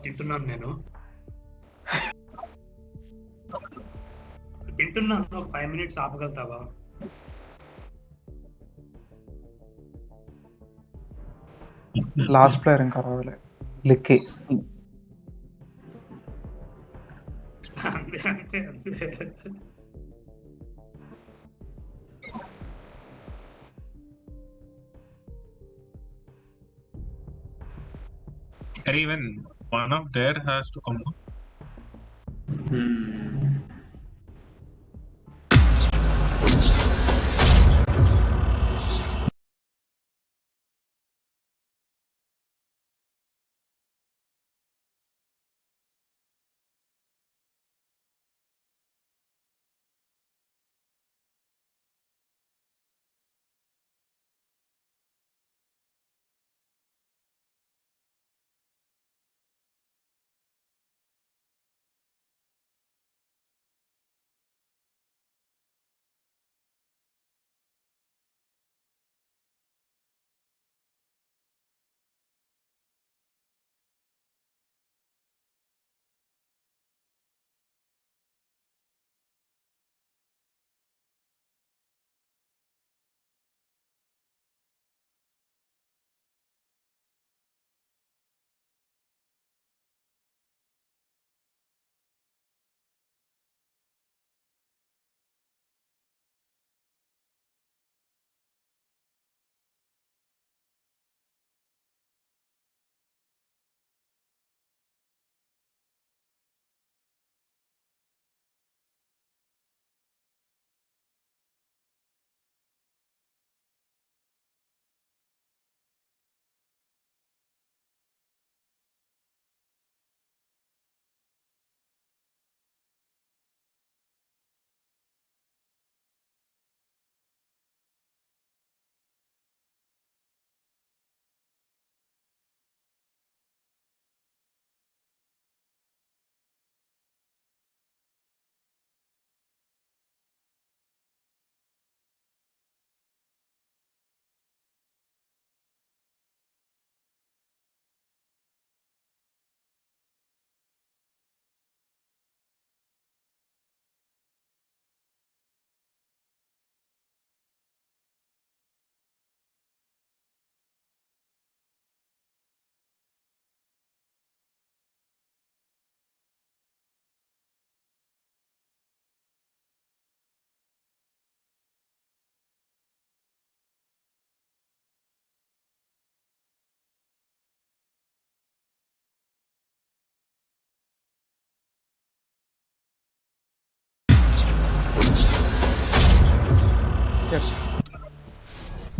తింటున్నాను నేను తింటున్నాను. ఒక 5 minutes ఆపగలుగుతావా? లాస్ట్ ప్లేయర్ ఇంకా రావాలి. లిక్కీ. అంతే అంతే అంతే. Or even one of there has to come.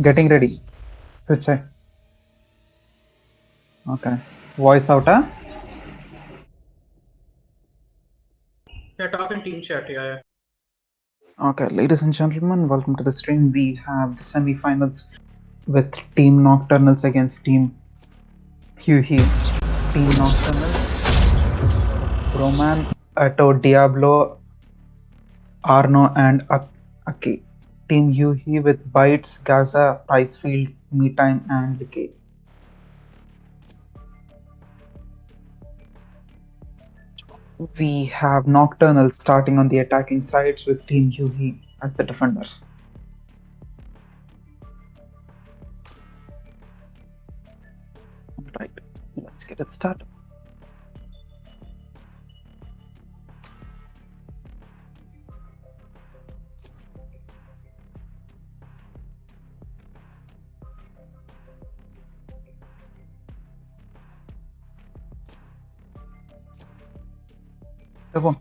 Getting ready. Switch. Okay. Voice out, huh? Yeah, talk in team chat. Yeah. Okay, ladies and gentlemen, welcome to the stream. We have the semi-finals with Team Nocturnals against Team Huehue. Team Nocturnals, Roman, Atto, Diablo, Arno, and Aki. Team Huehue with Bites, Gaza, Pricefield, MeTime, and Decay. We have Nocturnals starting on the attacking sides with Team Huehue as the defenders. Right, let's get it started. Step on.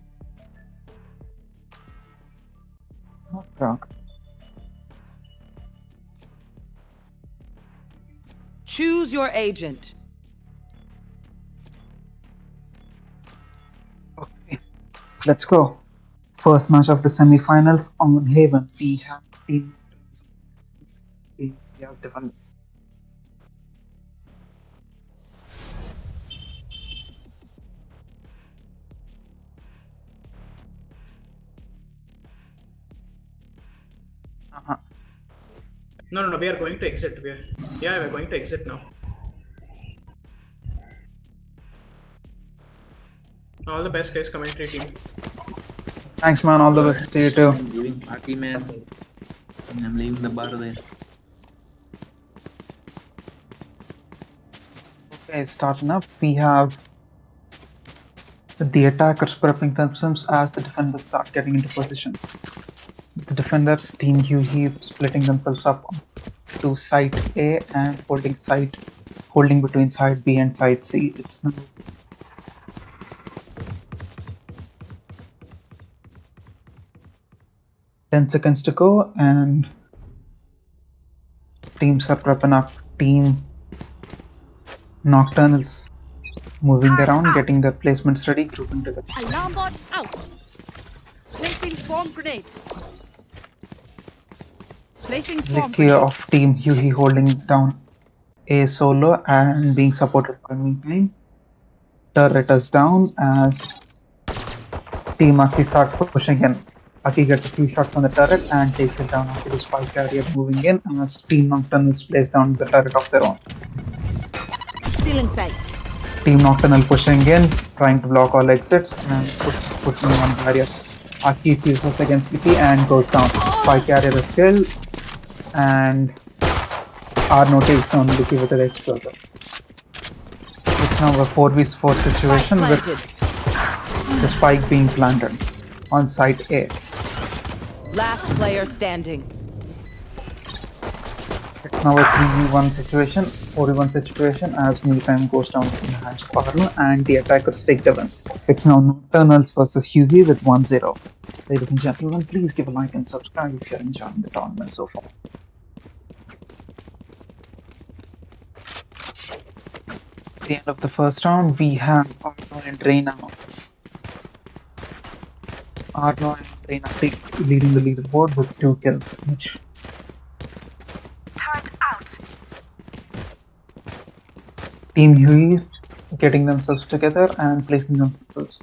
Okay. Choose your agent. Okay, let's go. First match of the semi-finals on Haven. We have Team India's defenders. No, we are going to exit. We're going to exit now. All the best, guys. Commentary team. Thanks, man. All the best to you too. I'm leaving party, man. I'm leaving the bar then. Okay, starting up, we have the attackers prepping themselves as the defenders start getting into position. The defenders, Team Huehue, splitting themselves up to site A and holding between side B and side C. It's now 10 seconds to go, and teams are prepping up. Team Nocturnals moving around, getting their placements ready, grouping together. Alarm bot out. Placing swarm grenade. Placing swarm Clear grenade. of Team Huehue holding down A solo and being supported by Meantime. Turret is down as Team Aki starts pushing in. Aki gets a few shots on the turret and takes it down after the spike carrier moving in as Team Nocturnals plays down the turret of their own. Still in sight. Team Nocturnal pushing in, trying to block all exits and pushing on barriers. Aki fuses against Vicky and goes down. Spike carrier is killed and Arno takes on Vicky with an explosive. It's now a 4v4 situation with the spike being planted on site A. Last player standing. It's now a 3v1 situation, 4v1 situation as Meantime goes down in the hands of Arno and the attackers take the win. It's now Nocturnals versus Huehue with 1-0. Ladies and gentlemen, please give a like and subscribe if you're enjoying the tournament so far. At the end of the first round, we have Arno and Reina. Arno and Reina leading the leaderboard with 2 kills each. Team Huehue getting themselves together and placing themselves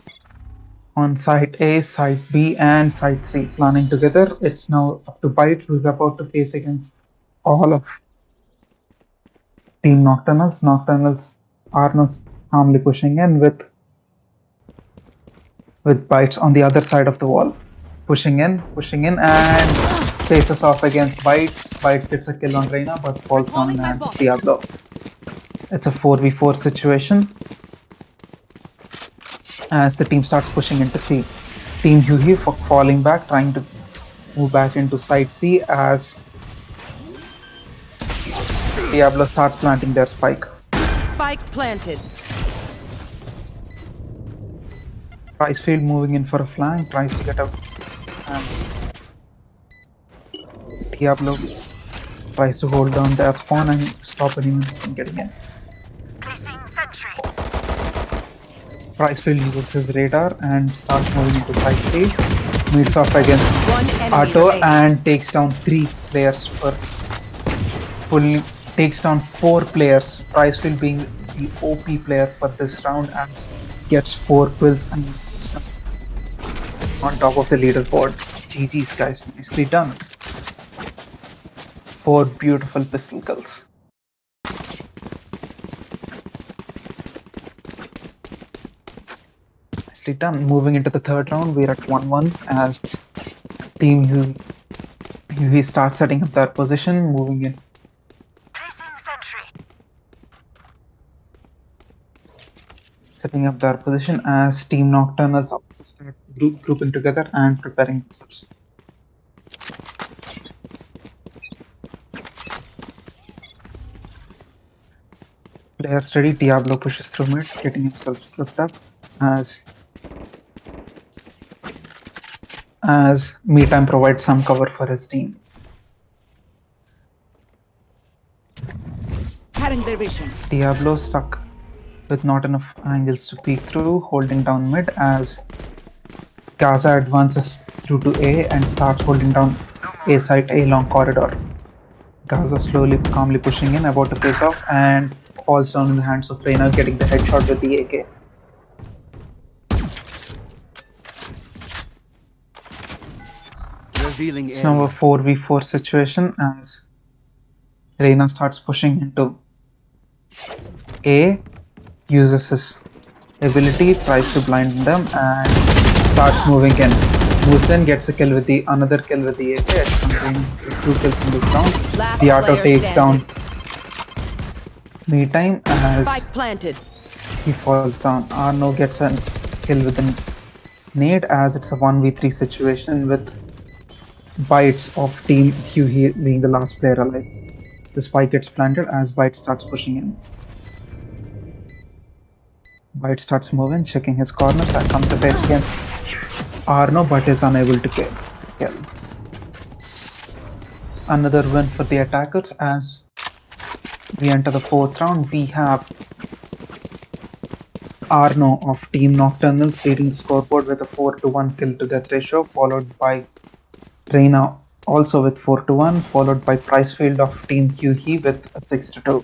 on site A, site B and site C, planning together. It's now up to Byte, who's about to face against all of Team Nocturnals. Nocturnals Arno's calmly pushing in with Bytes on the other side of the wall. Pushing in and faces off against Bytes. Bytes gets a kill on Reina but falls down and Diablo. It's a 4v4 situation as the team starts pushing into C. Team Huehue falling back, trying to move back into side C as Diablo starts planting their spike. Spike planted. Pricefield moving in for a flank, tries to get out hands. Diablo tries to hold down their spawn and stop anyone from getting in. Pricefield uses his radar and starts moving into side C. Meets off against Otto and takes down 3 players takes down 4 players. Pricefield being the OP player for this round as gets 4 kills and on top of the leaderboard. GG's guys, nicely done. 4 beautiful pistol kills. Nicely done. Moving into the third round, we're at 1-1 as Team Huehue starts setting up their position, moving in. Setting up their position as Team Nocturnals also start grouping together and preparing themselves. Players ready, Diablo pushes through mid, getting himself flipped up as Meantime provides some cover for his team. Cutting their vision. Diablo stuck with not enough angles to peek through, holding down mid as Gaza advances through to A and starts holding down A site, A long corridor. Gaza slowly, calmly pushing in, about to face off and falls down in the hands of Reina, getting the headshot with the AK. Revealing It's now a 4v4 situation as Reina starts pushing into A, uses his ability, tries to blind them and starts moving in. Moves in, gets a kill with the another kill with the AK. It's something with 2 kills in this round. Last The auto player takes standing. down me time as Spike planted. he falls down. Arno gets a kill with a nade as it's a 1v3 situation with Bites of Team Huehue being the last player alive. The spike gets planted as Bite starts pushing in. Bite starts moving, checking his corners and comes to face against Arno but is unable to kill. Another win for the attackers as we enter the 4th round. We have Arno of Team Nocturnals leading the scoreboard with a 4-1 kill to death ratio, followed by Reina also with 4-1, followed by Pricefield of Team Huehue with a 6-2.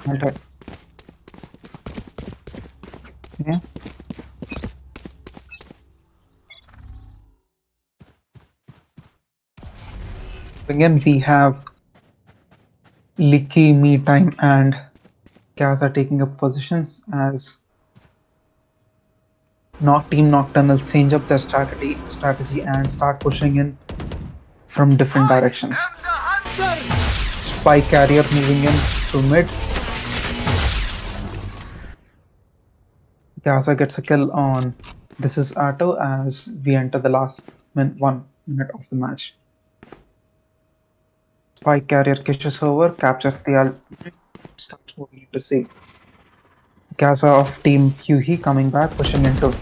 Alright. Yeah. Again, we have Licky, Me Time, and Kaz are taking up positions as Team Nocturnals change up their strategy and start pushing in from different directions. Spy carrier moving in to mid. Gaza gets a kill on This is Atto as we enter the last 1 minute of the match. Spy carrier kishes over, captures the ult, starts moving into C. Gaza of Team Huehue coming back, pushing into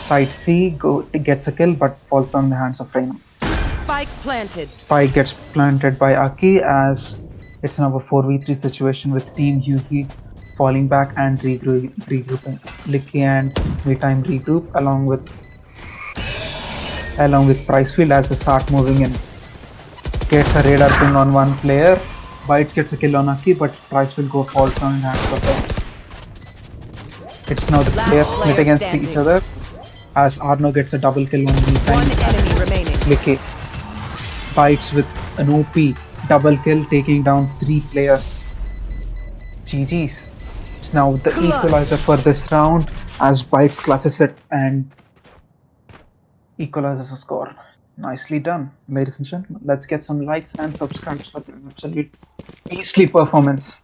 side C, gets a kill but falls on the hands of Reina. Spike planted. Spike gets planted by Aki as it's now a 4v3 situation with Team Huehue falling back and regrouping. Licky and Maytime regroup along with Pricefield as they start moving in. Gets a radar ping on one player. Bites gets a kill on Aki, but Pricefield falls down in hands of them. It's now the players split against each other as Arno gets a double kill on Maytime. One enemy remaining. Licky Bites with an OP double kill, taking down 3 players. GG's. It's now the equalizer for this round as Bites clutches it and equalizes the score. Nicely done, ladies and gentlemen. Let's get some likes and subscribes for the absolute beastly performance.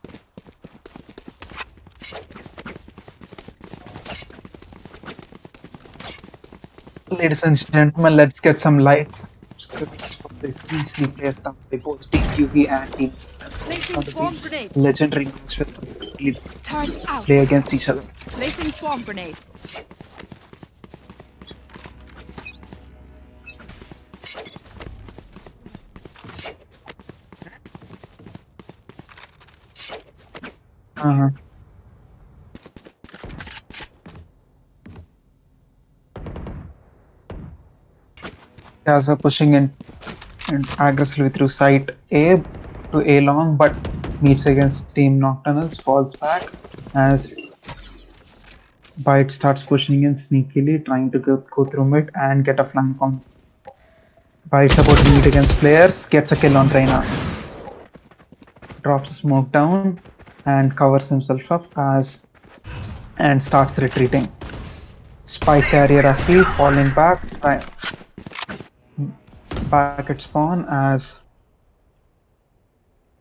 Ladies and gentlemen, let's get some likes and subscribes for this beastly players down by both Team Huehue and Team Placing swarm grenade. legendary match with Turret out. play against each other. Placing swarm grenade. Gaza pushing in and aggressively through site A to A long, but meets against Team Nocturnals, falls back as Bite starts pushing in sneakily, trying to go through mid and get a flank on. Bite's about to meet against players, gets a kill on Reina. Drops a smoke down and covers himself up and starts retreating. Spy carrier Aki falling back at spawn as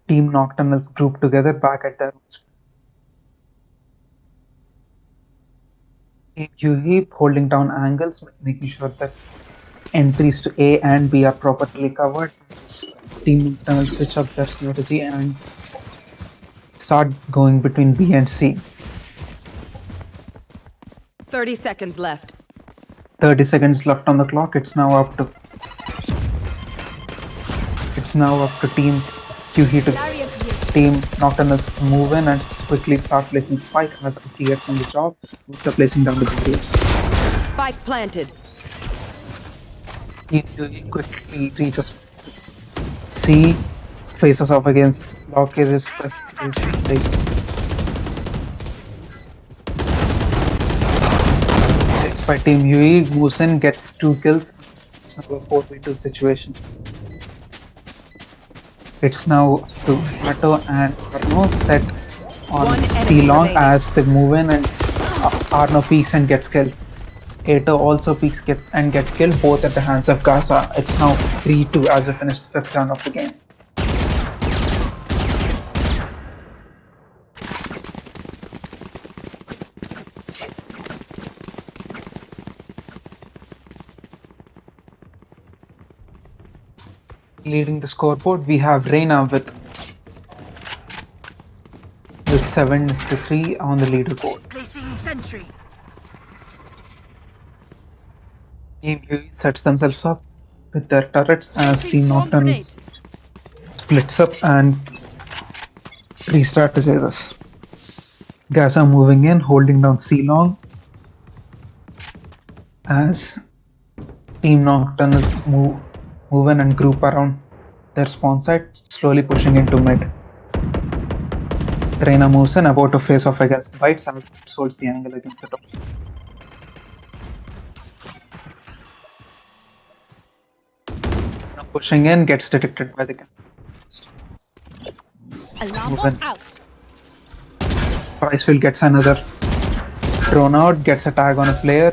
Team Nocturnals group together back at their own spawn. Team Huehue holding down angles, making sure that entries to A and B are properly covered. Team Nocturnals switch up their strategy and start going between B and C. 30 seconds left. 30 seconds left on the clock. It's now up to Team Huehue to Team Nocturnals to move in and quickly start placing spike as he gets on the job after placing down the barriers. Spike planted. Team Huehue quickly reaches C, faces off against blockages. By Team Huehue, moves in, gets 2 kills. It's now a 4v2 situation. It's now to Mato and Arno set on One enemy C-Long remaining. as they move in, and Arno peeks and gets killed. Ato also peeks and gets killed, both at the hands of Gaza. It's now 3-2 as we finish the 5th round of the game. Leading the scoreboard, we have Reina with 7-3 on the leaderboard. Placing sentry. Team Huehue sets themselves up with their turrets as Placing Team swarm Nocturnals splits up and re-strategizes. Gaza moving in, holding down C-Long as Team Nocturnals move in and group around their spawn site, slowly pushing into mid. Reina moves in, about to face off against Bites as Bites holds the angle against the top. Now pushing in, gets detected by the gun. Alarm Move bot in. out. Pricefield gets another drone out, gets a tag on a player.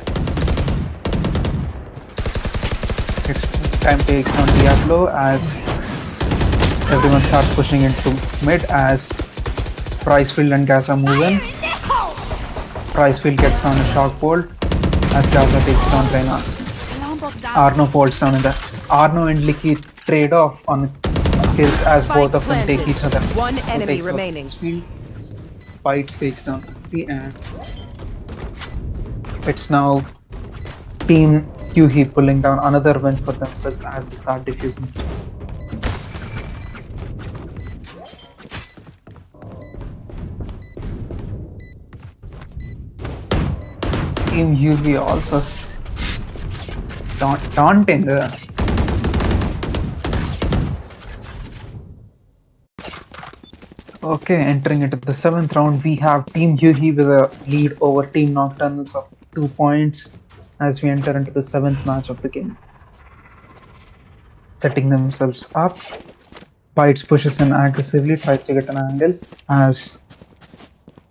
Time takes on Diablo as everyone starts pushing into mid as Pricefield and Gaza move in. Pricefield gets down a shock bolt as Gaza takes down Reina. Alarm bot down. Arno falls down in the Arno and Licky trade off on kills as Spike both of them planted. take each other. One Who enemy takes out remaining. Pricefield. Bites takes down Licky, and it's now Team Huehue pulling down another win for themselves as they start diffusing this. Team Huehue also taunting. Okay, entering into the 7th round, we have Team Huehue with a lead over Team Nocturnals of 2 points as we enter into the 7th match of the game. Setting themselves up, Bites pushes in aggressively, tries to get an angle as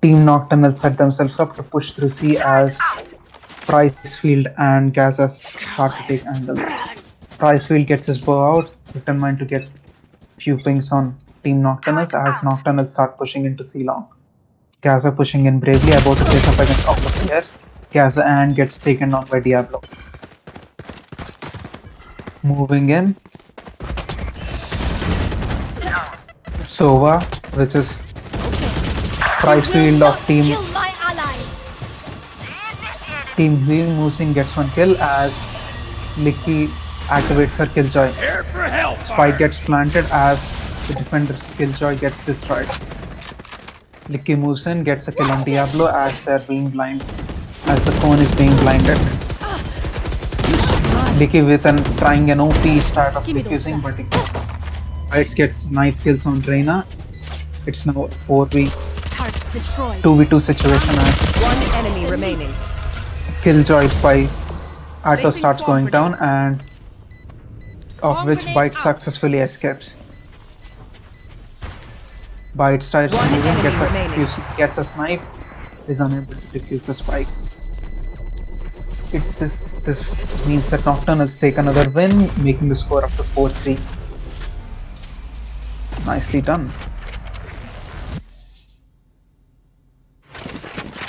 Team Nocturnal set themselves up to push through C as Pricefield and Gaza start to take angles. Pricefield gets his bow out, determined to get few pings on Team Nocturnals as Nocturnals start pushing into C-Long. Gaza pushing in bravely, about to face up against all the players. Gaza and gets taken down by Diablo. Moving in, Sova, which is Pricefield of Team Huehue moves in, gets one kill as Licky activates her Killjoy. Spike gets planted as the defender's Killjoy gets destroyed. Licky moves in, gets a kill on Diablo as they're being blind, as the cone is being blinded. Licky with trying an OP start of diffusing, but it gets knife kills on Reina. It's now 2v2 situation as One enemy remaining. Killjoy by Atto Placing starts swarm going down, grenade. and of Swarm which grenade Bite out. successfully escapes. Bite tries to One move in, enemy gets a snipe, is unable to defuse the spike. This means that Nocturnals take another win, making the score up to 4-3. Nicely done.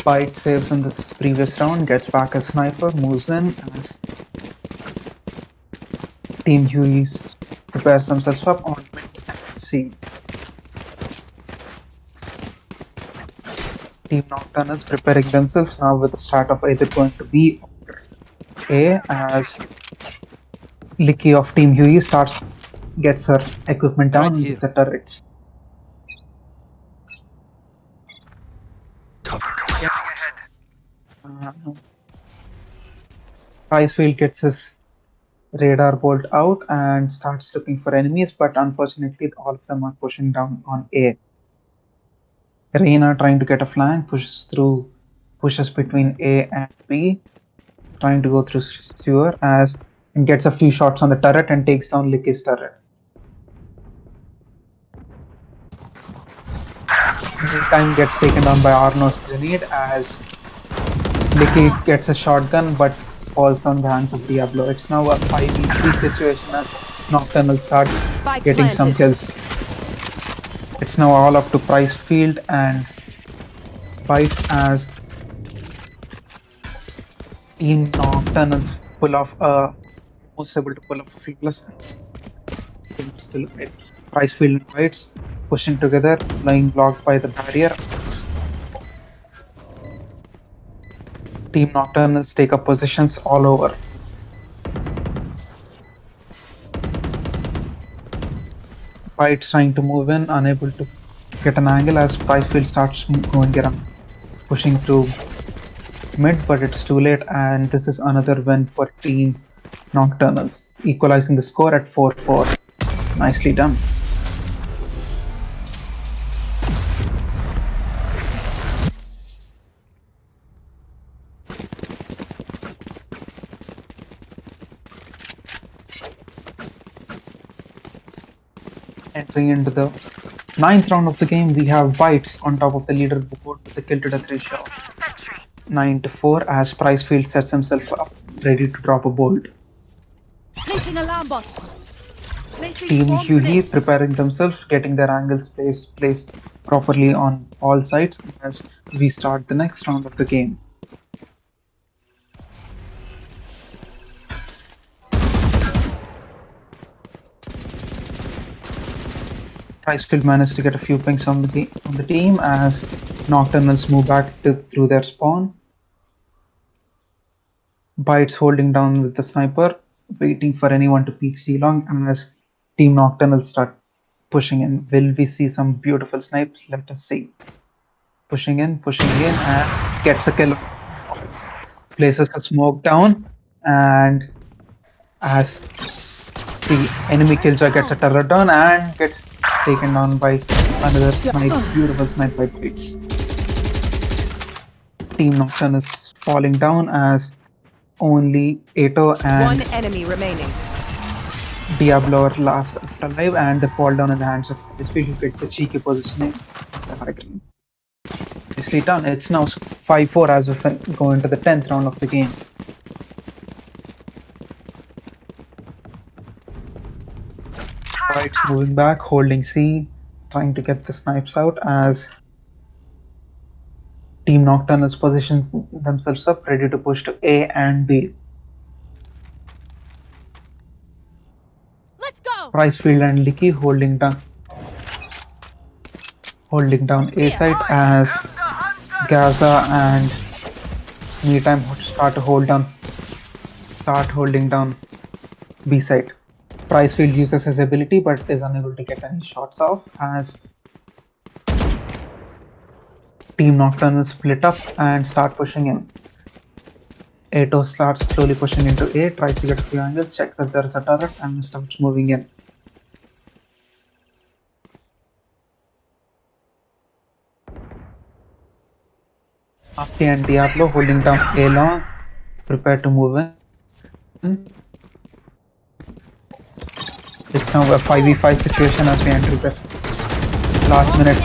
Bite saves in this previous round, gets back a sniper, moves in as Team Huehue prepares themselves up on mid and C. Team Nocturnals preparing themselves now with the start of either going to B or A as Licky of Team Huehue gets her equipment down Right here. with the turrets. Pricefield gets his radar bolt out and starts looking for enemies, but unfortunately all of them are pushing down on A. Reina trying to get a flank, pushes between A and B, trying to go through sewer and gets a few shots on the turret and takes down Licky's turret. time gets taken down by Arno's grenade as Licky gets a shotgun but falls on the hands of Diablo. It's now a 5v3 situation as Nocturnal start Spike getting some planted. kills. It's now all up to Price Field and Bites as Team Nocturnals pull off almost able to pull off a flawless still Price Field and Bites pushing together, lying blocked by the barrier. Team Nocturnals take up positions all over. Bites trying to move in, unable to get an angle as Pricefield starts going around, pushing to mid, but it's too late, and this is another win for Team Nocturnals, equalizing the score at 4-4. Nicely done. Entering into the 9th round of the game, we have Bites on top of the leaderboard with a kill to death ratio of 9-4 as Pricefield sets himself up, ready to drop a bolt. Placing alarm bot. Placing Team swarm Huehue grenade. preparing themselves, getting their angles placed properly on all sides as we start the next round of the game. Pricefield managed to get a few pings on the team as Nocturnals move back through their spawn. Bites holding down with the sniper, waiting for anyone to peek C-long as Team Nocturnals start pushing in. Will we see some beautiful snipes? Let us see. Pushing in, and gets a kill. Places a smoke down, and as the enemy killjoy gets a turret down and gets taken down by another snipe. Beautiful snipe by Bites. Team Nocturne is falling down as only Ato and One enemy remaining. Diablo are last alive, and they fall down in the hands of Pricefield, who gets the cheeky positioning. Nicely done. It's now 5-4 as we go into the 10th round of the game. Bites moving back, holding C, trying to get the snipes out as Team Nocturnals positions themselves up, ready to push to A and B. Let's go. Pricefield and Licky holding down A side as Gaza and Meantime start holding down B side. Pricefield uses his ability but is unable to get any shots off as Team Nocturnal split up and start pushing in. Ato starts slowly pushing into A, tries to get a few angles, checks if there is a turret and starts moving in. Apti and Diablo holding down A long, prepare to move in. It's now a 5v5 situation as we enter the last minute.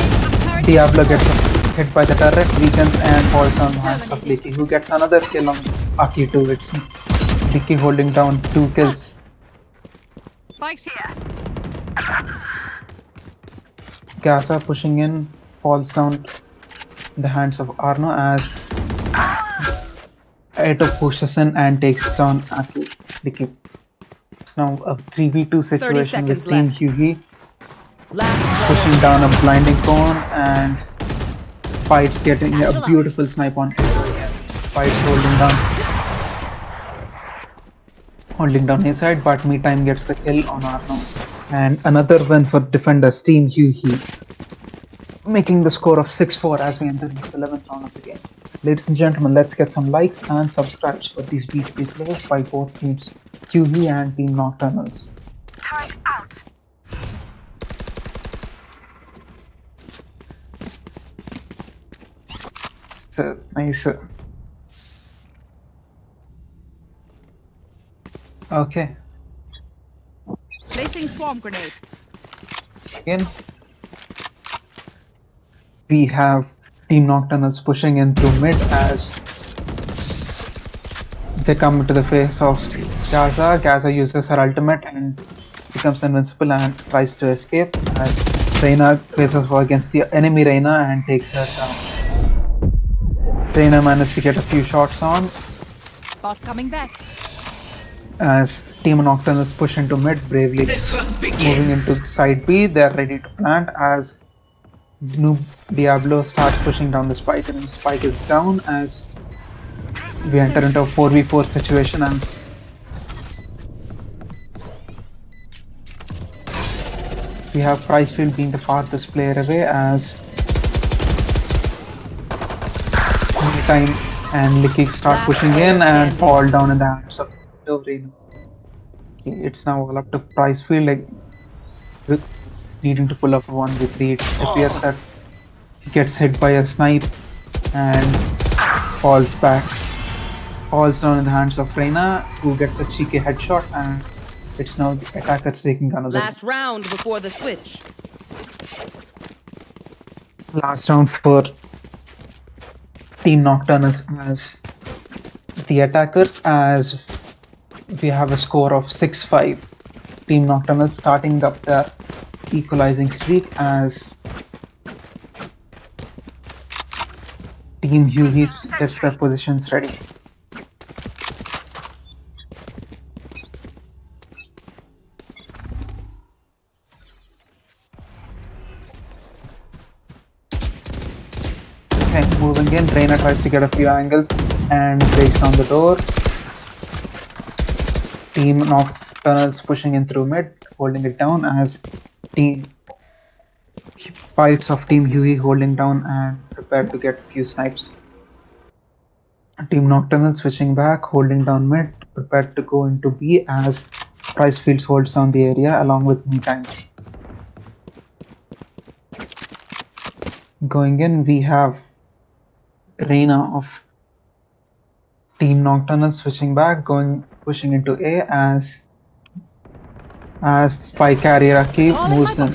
Diablo gets hit by the turret, weakens and falls on the hands of Licky, who gets another kill on Aki too. It's Licky holding down 2 kills. Spikes here. Gaza pushing in, falls down in the hands of Arno as Ato pushes in and takes down Aki. Licky. Now a 3v2 situation with Team Huehue pushing down a blinding cone and Bites getting a beautiful snipe on Bites holding down his side, but Meantime gets the kill on Arno. And another win for defenders Team Huehue, making the score of 6-4 as we enter the 11th round of the game. Ladies and gentlemen, let's get some likes and subscribes for these beastly plays by both teams, Huehue and Team Nocturnals. Turret out. So, nice. Okay. Placing swarm grenade. Again. we have Team Nocturnals pushing in through mid as they come into the face of Gaza. Gaza uses her ultimate and becomes invincible and tries to escape as Reyna faces off against the enemy Reyna and takes her down. Reyna manages to get a few shots on Bot coming back. as Team Nocturnals push into mid, bravely moving into side B. They are ready to plant as Noob Diablo starts pushing down the spike, and the spike is down as we enter into a 4v4 situation as we have Pricefield being the farthest player away as Time and Licky start pushing in and fall down in the hands of Reyna. It's now all up to Pricefield, like with needing to pull off a 1v3. It appears that he gets hit by a snipe and falls down in the hands of Reyna, who gets a cheeky headshot, and it's now the attackers taking another. Last round before the switch. Last round for Team Nocturnals as the attackers, as we have a score of 6-5. Team Nocturnals starting up their equalizing streak as Team Huehue gets their positions ready. Okay, moving in, Reyna tries to get a few angles and breaks down the door. Team Nocturnals pushing in through mid, holding it down as fights of Team Huehue holding down and prepared to get a few snipes. Team Nocturnal switching back, holding down mid, prepared to go into B as Pricefields holds down the area along with me time. Going in, we have Reyna of Team Nocturnal switching back, pushing into A as spy carrier Aki moves in.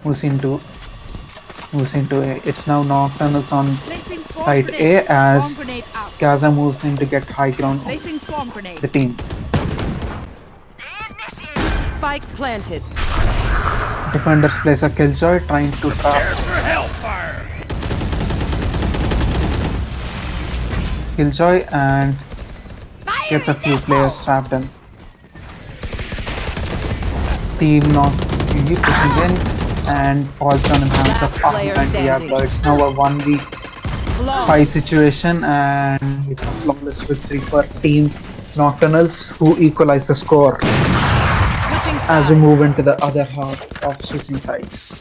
Moves into A. It's now Nocturnals on site A as Gaza moves in to get high ground on the team. Spike planted. Defenders place a killjoy trying to trap killjoy and gets a few players trapped in. Team Huehue pushing in and falls down in hands of Akuma and Diablo. It's now a 1v5 situation and it's a flawless victory for Team Nocturnals, who equalize the score as we move into the other half of switching sides.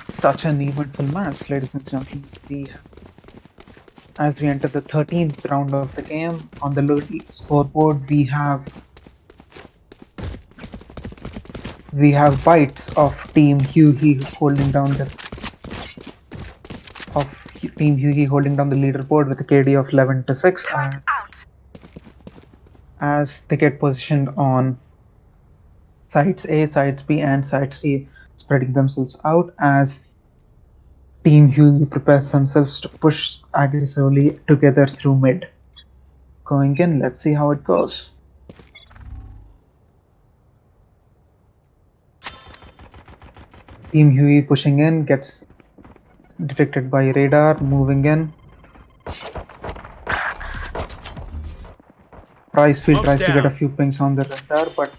Such an eventful match, ladies and gentlemen. As we enter the 13th round of the game, on the scoreboard we have bites of Team Huehue holding down the leaderboard with a KD of 11-6, and as they get positioned on sides A, sides B, and side C, spreading themselves out as Team Huehue prepares themselves to push aggressively together through mid. Going in, let's see how it goes. Team Huehue pushing in, gets detected by radar, moving in. Pricefield tries to get a few pings on the radar, but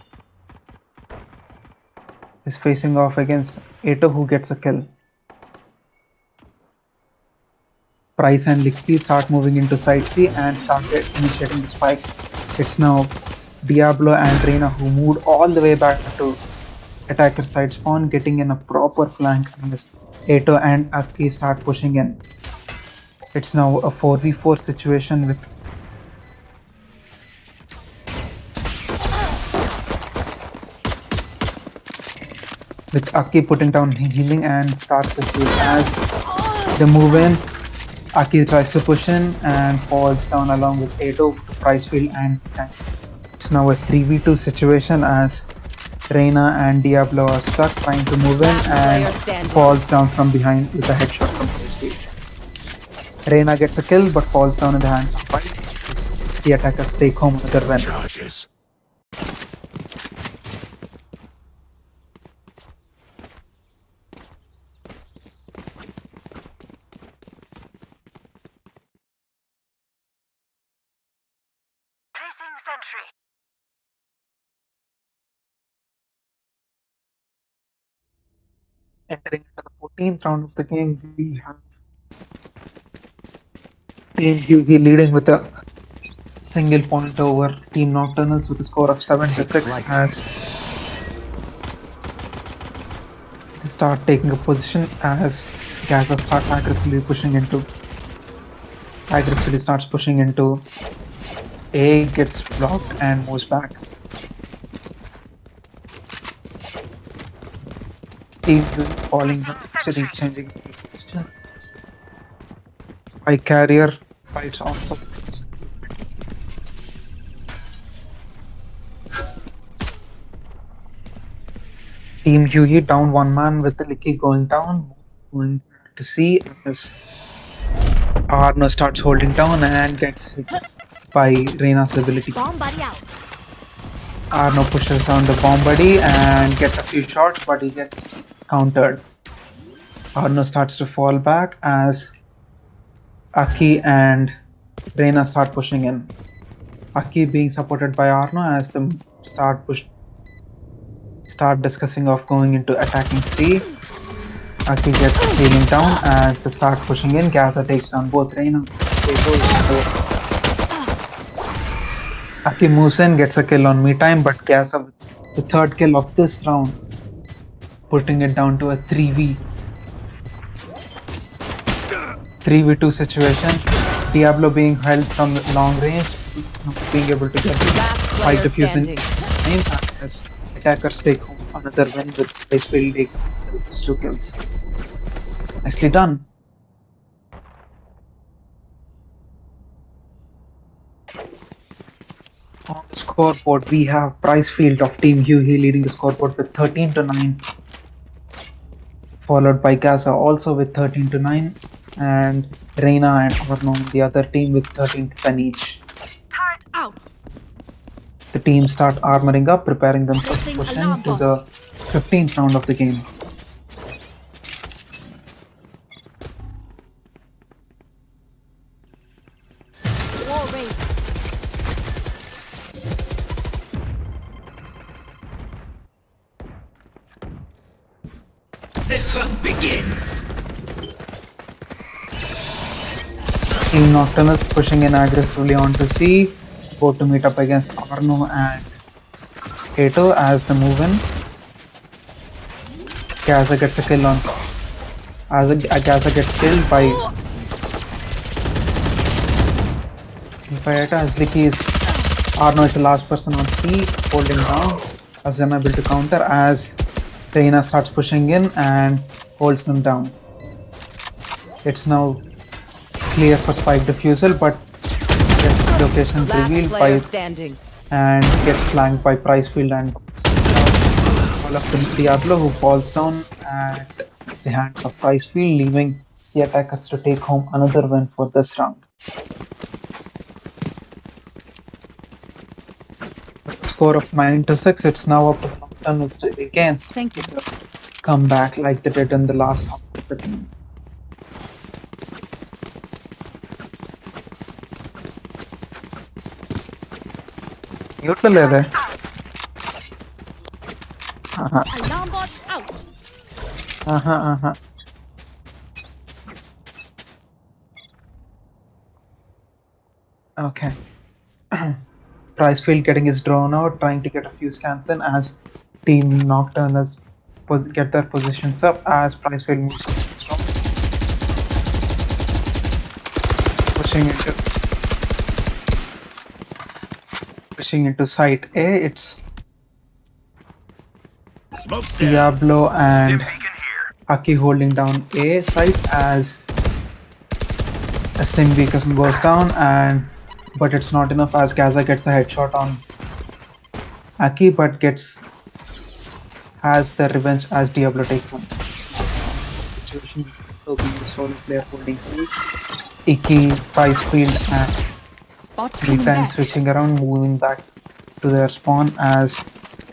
is facing off against Ato, who gets a kill. Price and Licky start moving into side C and start initiating the spike. It's now Diablo and Reyna who moved all the way back to attacker side spawn, getting in a proper flank as Ato and Aki start pushing in. It's now a 4v4 situation with Aki putting down healing and starts to heal. As they move in, Aki tries to push in and falls down along with Ato, Pricefield, and it's now a 3v2 situation as Reina and Diablo are stuck trying to move in Last player and standing. falls down from behind with a headshot from his feet. Reina gets a kill but falls down in the hands of Fight. The attackers take home another win. Charges. Entering into the 14th round of the game, we have Team Huehue leading with a single point over Team Nocturnals with a score of 7-6 as they start taking a position as Gaza starts aggressively starts pushing into A, gets blocked and moves back. Team Huehue falling down, actually changing position. By carrier fights also. Team Huehue down one man with the Licky going down, going to C as Arno starts holding down and gets hit by Reina's ability. Bomb buddy out. Arno pushes down the bomb buddy and gets a few shots, but he gets countered. Arno starts to fall back as Aki and Reina start pushing in. Aki being supported by Arno as them start discussing of going into attacking C. Aki gets healing down as they start pushing in. Gaza takes down both Reina and Aki moves in, gets a kill on me time, but Gaza with the third kill of this round, putting it down to a 3v2 situation. Diablo being held from long range, being able to get Last fight player diffuse in standing. as attackers take home another win with Icefield taking 2 kills. Nicely done. On the scoreboard, we have Pricefield of Team Huehue leading the scoreboard with 13-9, followed by Gaza also with 13-9, and Reina and Arno the other team with 13-10 each. Turret out. The teams start armoring up, preparing themselves to Placing push alarm into the 15th round of the game. Wall raised. Team Nocturnals pushing in aggressively onto C, go to meet up against Arno and Kato as they move in. Gaza gets a kill on Gaza gets killed by Kato as Licky is Arno is the last person on C, holding down as unable to counter as Reina starts pushing in and holds them down. It's now clear for spike defusal, but gets locations Last revealed player by standing. and gets flanked by Pricefield and all of the Diablo, who falls down at the hands of Pricefield, leaving the attackers to take home another win for this round. Score of 9-6. It's now up to the Nocturnals to again Thank you. come back like they did in the last half of the game. Mute le. Alarm bot out. Okay. Pricefield getting his drone out, trying to get a few scans in as Team Nocturnals get their positions up as Pricefield moves strong. Pushing into site A. It's Smoke's down. Diablo and Beacon here. Aki holding down A site as a stim beacon goes down, but it's not enough as Gaza gets the headshot on Aki, but gets has their revenge as Diablo takes them. Situation will be the solo player holding C. Iki, Pricefield, and Bot three coming times back. switching around, moving back to their spawn as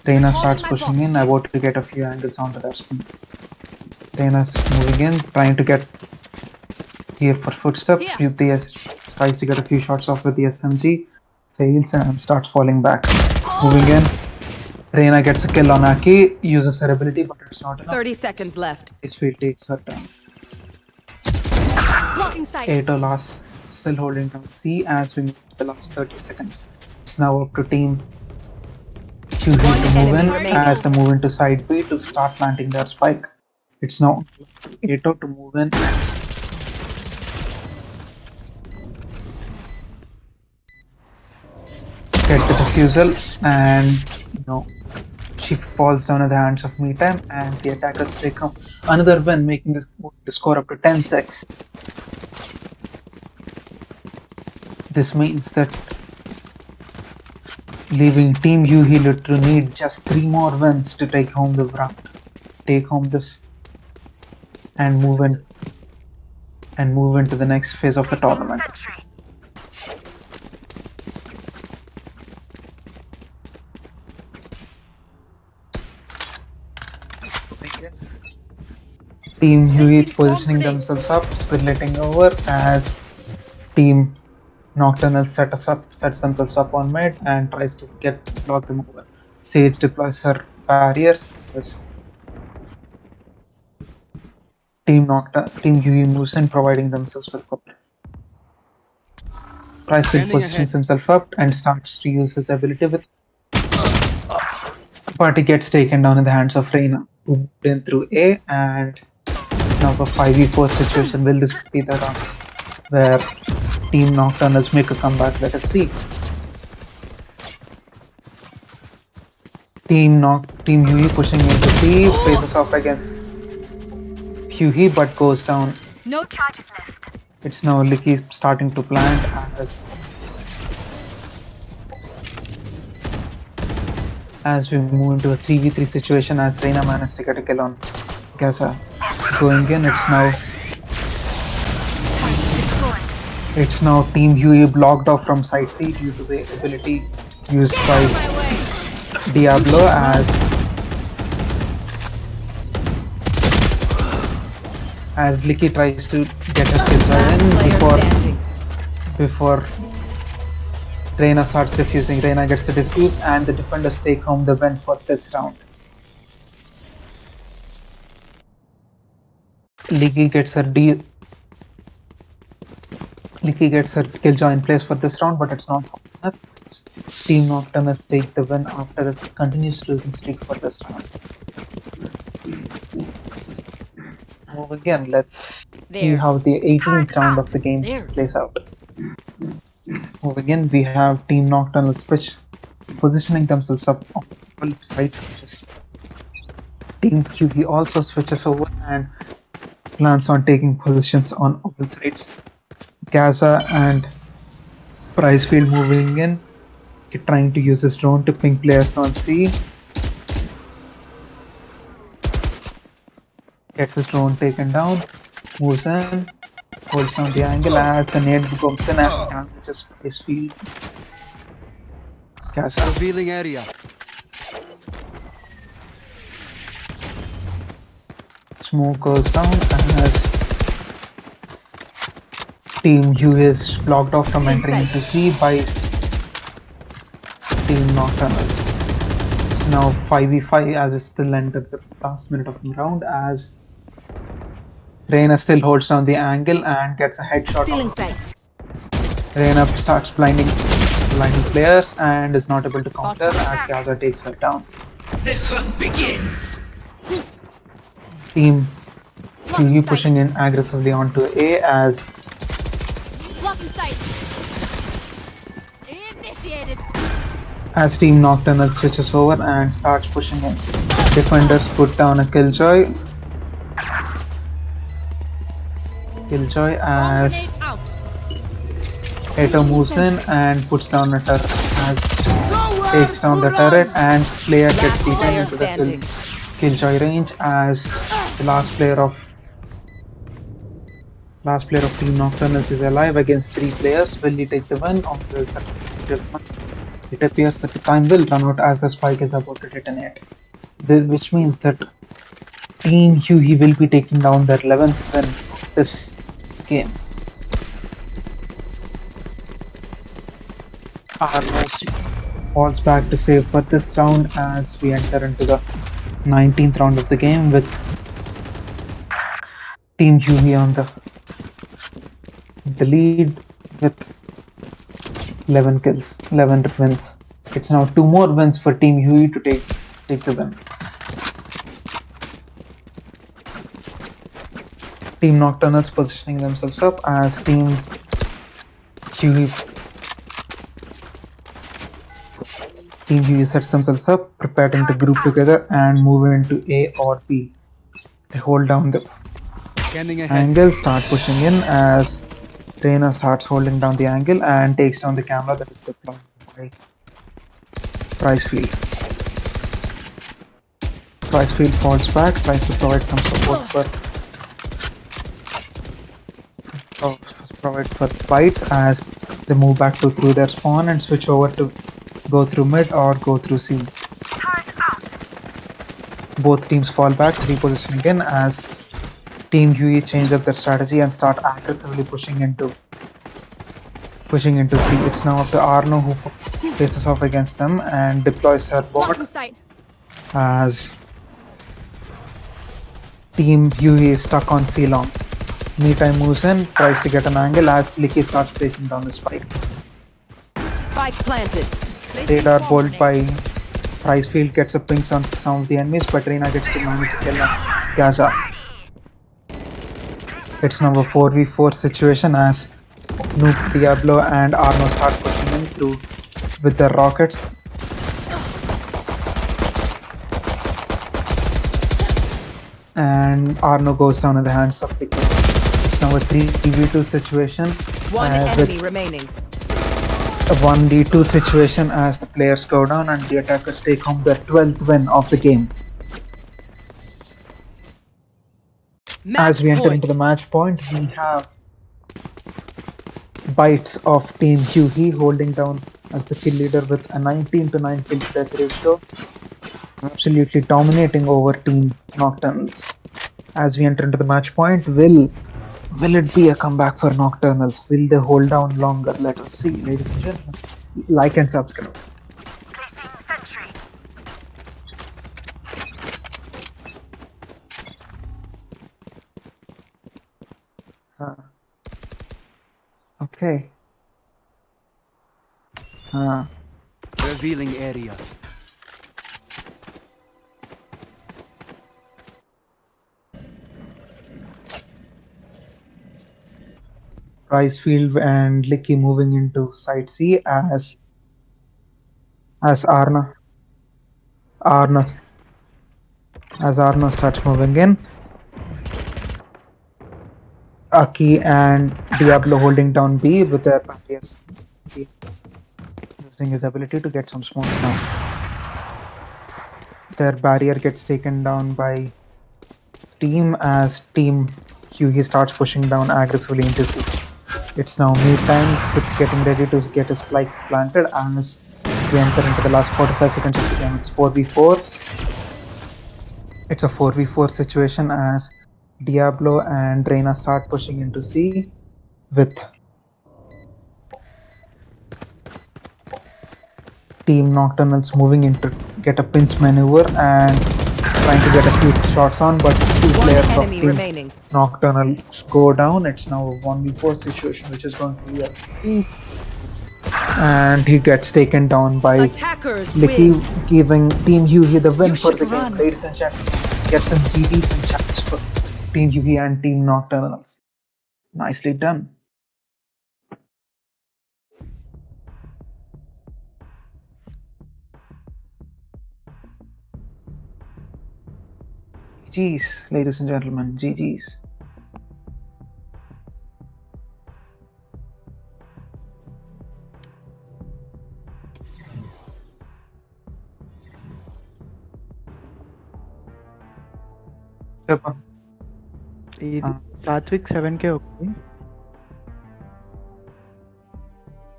Reyna starts my pushing box. in, about to get a few angles onto their spawn. Reyna's moving in, trying to get here for footsteps. Here. With the tries to get a few shots off with the SMG, fails and starts falling back. Moving in, Reyna gets a kill on Aki, uses her ability, but it's not enough. 30 seconds left. Field takes her down. Blocking sight. Ato last still holding down C as we move to the last 30 seconds. It's now up to team Huehue to move enemy in remaining. as they move into side B to start planting their spike. It's now Ato to move in and get the defusal, and she falls down in the hands of MeTime, and the attackers take home another win, making the score up to 10-6. This means that leaving Team Huehue to need just 3 more wins to take home the round, take home this, and move into the next phase of the tournament. Team Huehue positioning themselves up, splitting over as Team Nocturnals sets themselves up on mid and tries to block them over. Sage deploys her barriers. Team Huehue moves in, providing themselves with cover. Pricefield positions himself up and starts to use his ability with, but he gets taken down in the hands of Reyna, who moved in through A, and it's now a 5v4 situation. Will this be the round where Team Nocturnals make a comeback? Let us see. Team Huehue pushing into C, faces off against Huehue but goes down. No charges left. It's now Licky starting to plant as we move into a 3v3 situation as Reyna managed to get a kill on Gaza. Going in, it's now Team Huehue blocked off from side C due to the ability used by Diablo as Licky tries to get a kill in before Reyna starts defusing. Reyna gets the defuse and the defenders take home the win for this round. Licky gets her killjoy in place for this round, but it's not enough. Team Nocturnals take the win after a continuous losing streak for this round. Move again, let's see how the 18th round of the game plays out. Moving in, we have Team Nocturnal switch, positioning themselves up on all sides of this. Team Huehue also switches over and plans on taking positions on all sides. Gaza and Pricefield moving in, trying to use his drone to ping players on C. Gets his drone taken down, moves in, holds down the angle as the nade comes in and damages Pricefield. Gaza. Revealing area. Smoke goes down as Team Huehue is blocked off from entering into C by Team Nocturnals. It's now 5v5 as it's still entered the last minute of the round as Reyna still holds down the angle and gets a headshot. Reyna starts blinding players and is not able to counter as Gaza takes her down. The hunt begins. Team Huehue pushing in aggressively onto A as Team Nocturnal switches over and starts pushing in. Defenders put down a killjoy as Ato moves in and puts down a turret, takes down the turret and player gets beaten into the Killjoy range as the last player of Team Nocturnals is alive against 3 players. Will he take the win or will it appears that the time will run out as the spike is about to detonate, which means that Team Huehue will be taking down their 11th win of this game. Arnos falls back to save for this round as we enter into the 19th round of the game with Team Huehue on the lead with 11 kills, 11 wins. It's now 2 more wins for Team Huehue to take the win. Team Nocturnals positioning themselves up as Team Huehue sets themselves up, preparing to group together and move into A or B. They hold down the angle, start pushing in as Reyna starts holding down the angle and takes down the camera that is deployed by Pricefield. Pricefield falls back, tries to provide some support for fights as they move back to through their spawn and switch over to go through mid or go through C. Both teams fall back, repositioning in as Team Huehue change up their strategy and start aggressively pushing into C. It's now up to Arno who faces off against them and deploys her bot as Team Huehue is stuck on C long. Meantime moves in, tries to get an angle as Licky starts placing down the spike. Spike planted. Radar bolt by Pricefield gets a ping on some of the enemies, but Reyna gets to manage to kill Gaza. It's now a 4v4 situation as Noob, Diablo and Arno start pushing in through with their rockets. And Arno goes down in the hands of Licky. It's now a 3v2 situation. One enemy remaining. A 1v2 situation as the players go down and the attackers take home their 12th win of the game. As we enter into the match point, we have Bites of Team Huehue holding down as the kill leader with a 19-9 kill death ratio, absolutely dominating over Team Nocturnals. As we enter into the match point, will it be a comeback for Nocturnals? Will they hold down longer? Let us see, ladies and gentlemen. Like and subscribe. Okay. Revealing area. Pricefield and Licky moving into side C as Arna starts moving in. Aki and Diablo holding down B with their barriers. Using his ability to get some smokes now. Their barrier gets taken down by Team as Team Huehue starts pushing down aggressively into C. It's now me time with getting ready to get his spike planted as we enter into the last 45 seconds of the game. It's 4v4. It's a 4v4 situation as Diablo and Reyna start pushing into C with Team Nocturnals moving into get a pinch maneuver and trying to get a few shots on, but 2 players of Team Nocturnals go down. It's now a 1v4 situation which is going to be and he gets taken down by Licky, giving Team Huehue the win for the game. Ladies and gentlemen, get some GG's and chats for Team Huehue and Team Nocturnals. Nicely done. GG's, ladies and gentlemen, GG's. చెప్పు. ఇది Satvik 7K ఒకటి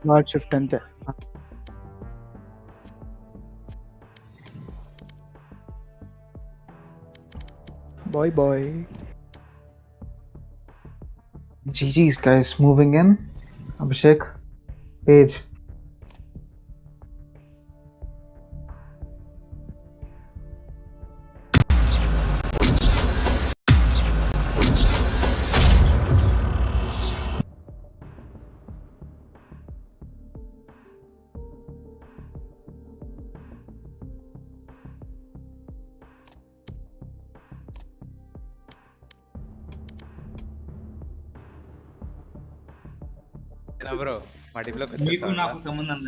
lord shift అంతే. Bye GG's guys, moving in. Abhishek, Page. Bro మా టీంలోకి మీకు వచ్చేస్తా నాకు సంబంధం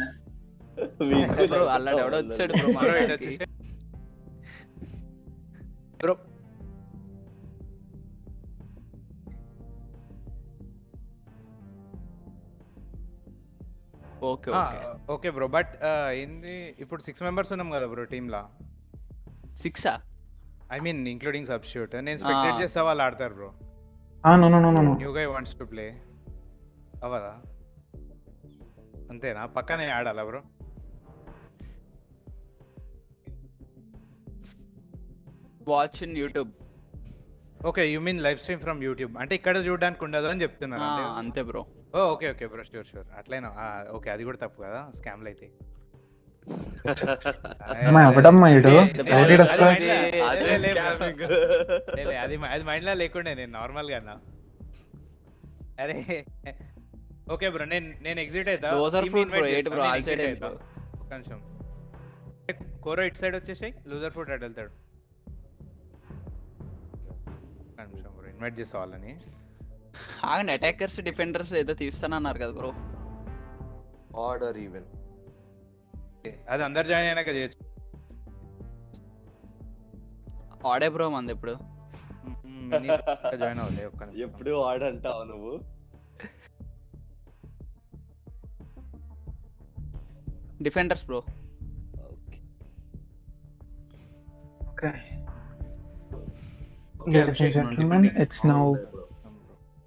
బ్రో అల్లాడు ఎవడో వచ్చాడు బ్రో మా bro okay okay bro but ఏంది ఇప్పుడు 6 మెంబర్స్ ఉన్నాం కదా బ్రో టీంలో. 6 ఐ మీన్ ఇంక్లూడింగ్ సబ్స్టిట్యూట్. నేను స్పెక్టేట్ చేస్తా, వాళ్ళు ఆడతారు bro. No. New guy wants to play అవదా? అంతేనా? పక్కనే ఆడాలా బ్రో? Watch in YouTube. Okay, you mean live stream from YouTube. అంటే ఇక్కడ చూడడానికి ఉండదు అని చెప్తున్నారు అంతే బ్రో. ఓకే బ్రో, షూర్ అట్లయినా ఓకే. అది కూడా తప్పు కదా, స్కామ్లు అయితే. ఎవడమ్మా ఇడు? అది మైండ్ లో లేకుండే, నేను నార్మల్ గా అన్నా. అరే ఓకే బ్రో, నేను ఎగ్జిట్ అవుతా. Loser fruit bro, eight bro all side ఒక నిమిషం. కోరో ఇట్ సైడ్ వచ్చేసాయి, లూజర్ ఫ్రూట్ అటు వెళ్తాడు. ఒక నిమిషం బ్రో, ఇన్వైట్ చేసే వాళ్ళని. ఆగండి, అటాకర్స్ డిఫెండర్స్ ఏదో తీస్తానన్నారు కదా బ్రో. ఆర్డర్ ఈవెన్ అది అందరు జాయిన్ అయినాక చేయొచ్చు. ఆడే బ్రో మంది ఇప్పుడు జాయిన్ అవ్వలే. ఒక్క నిమిషం. ఎప్పుడు ఆర్డర్ అంటావు నువ్వు? Defenders bro. Okay. Ladies and gentlemen, it's now.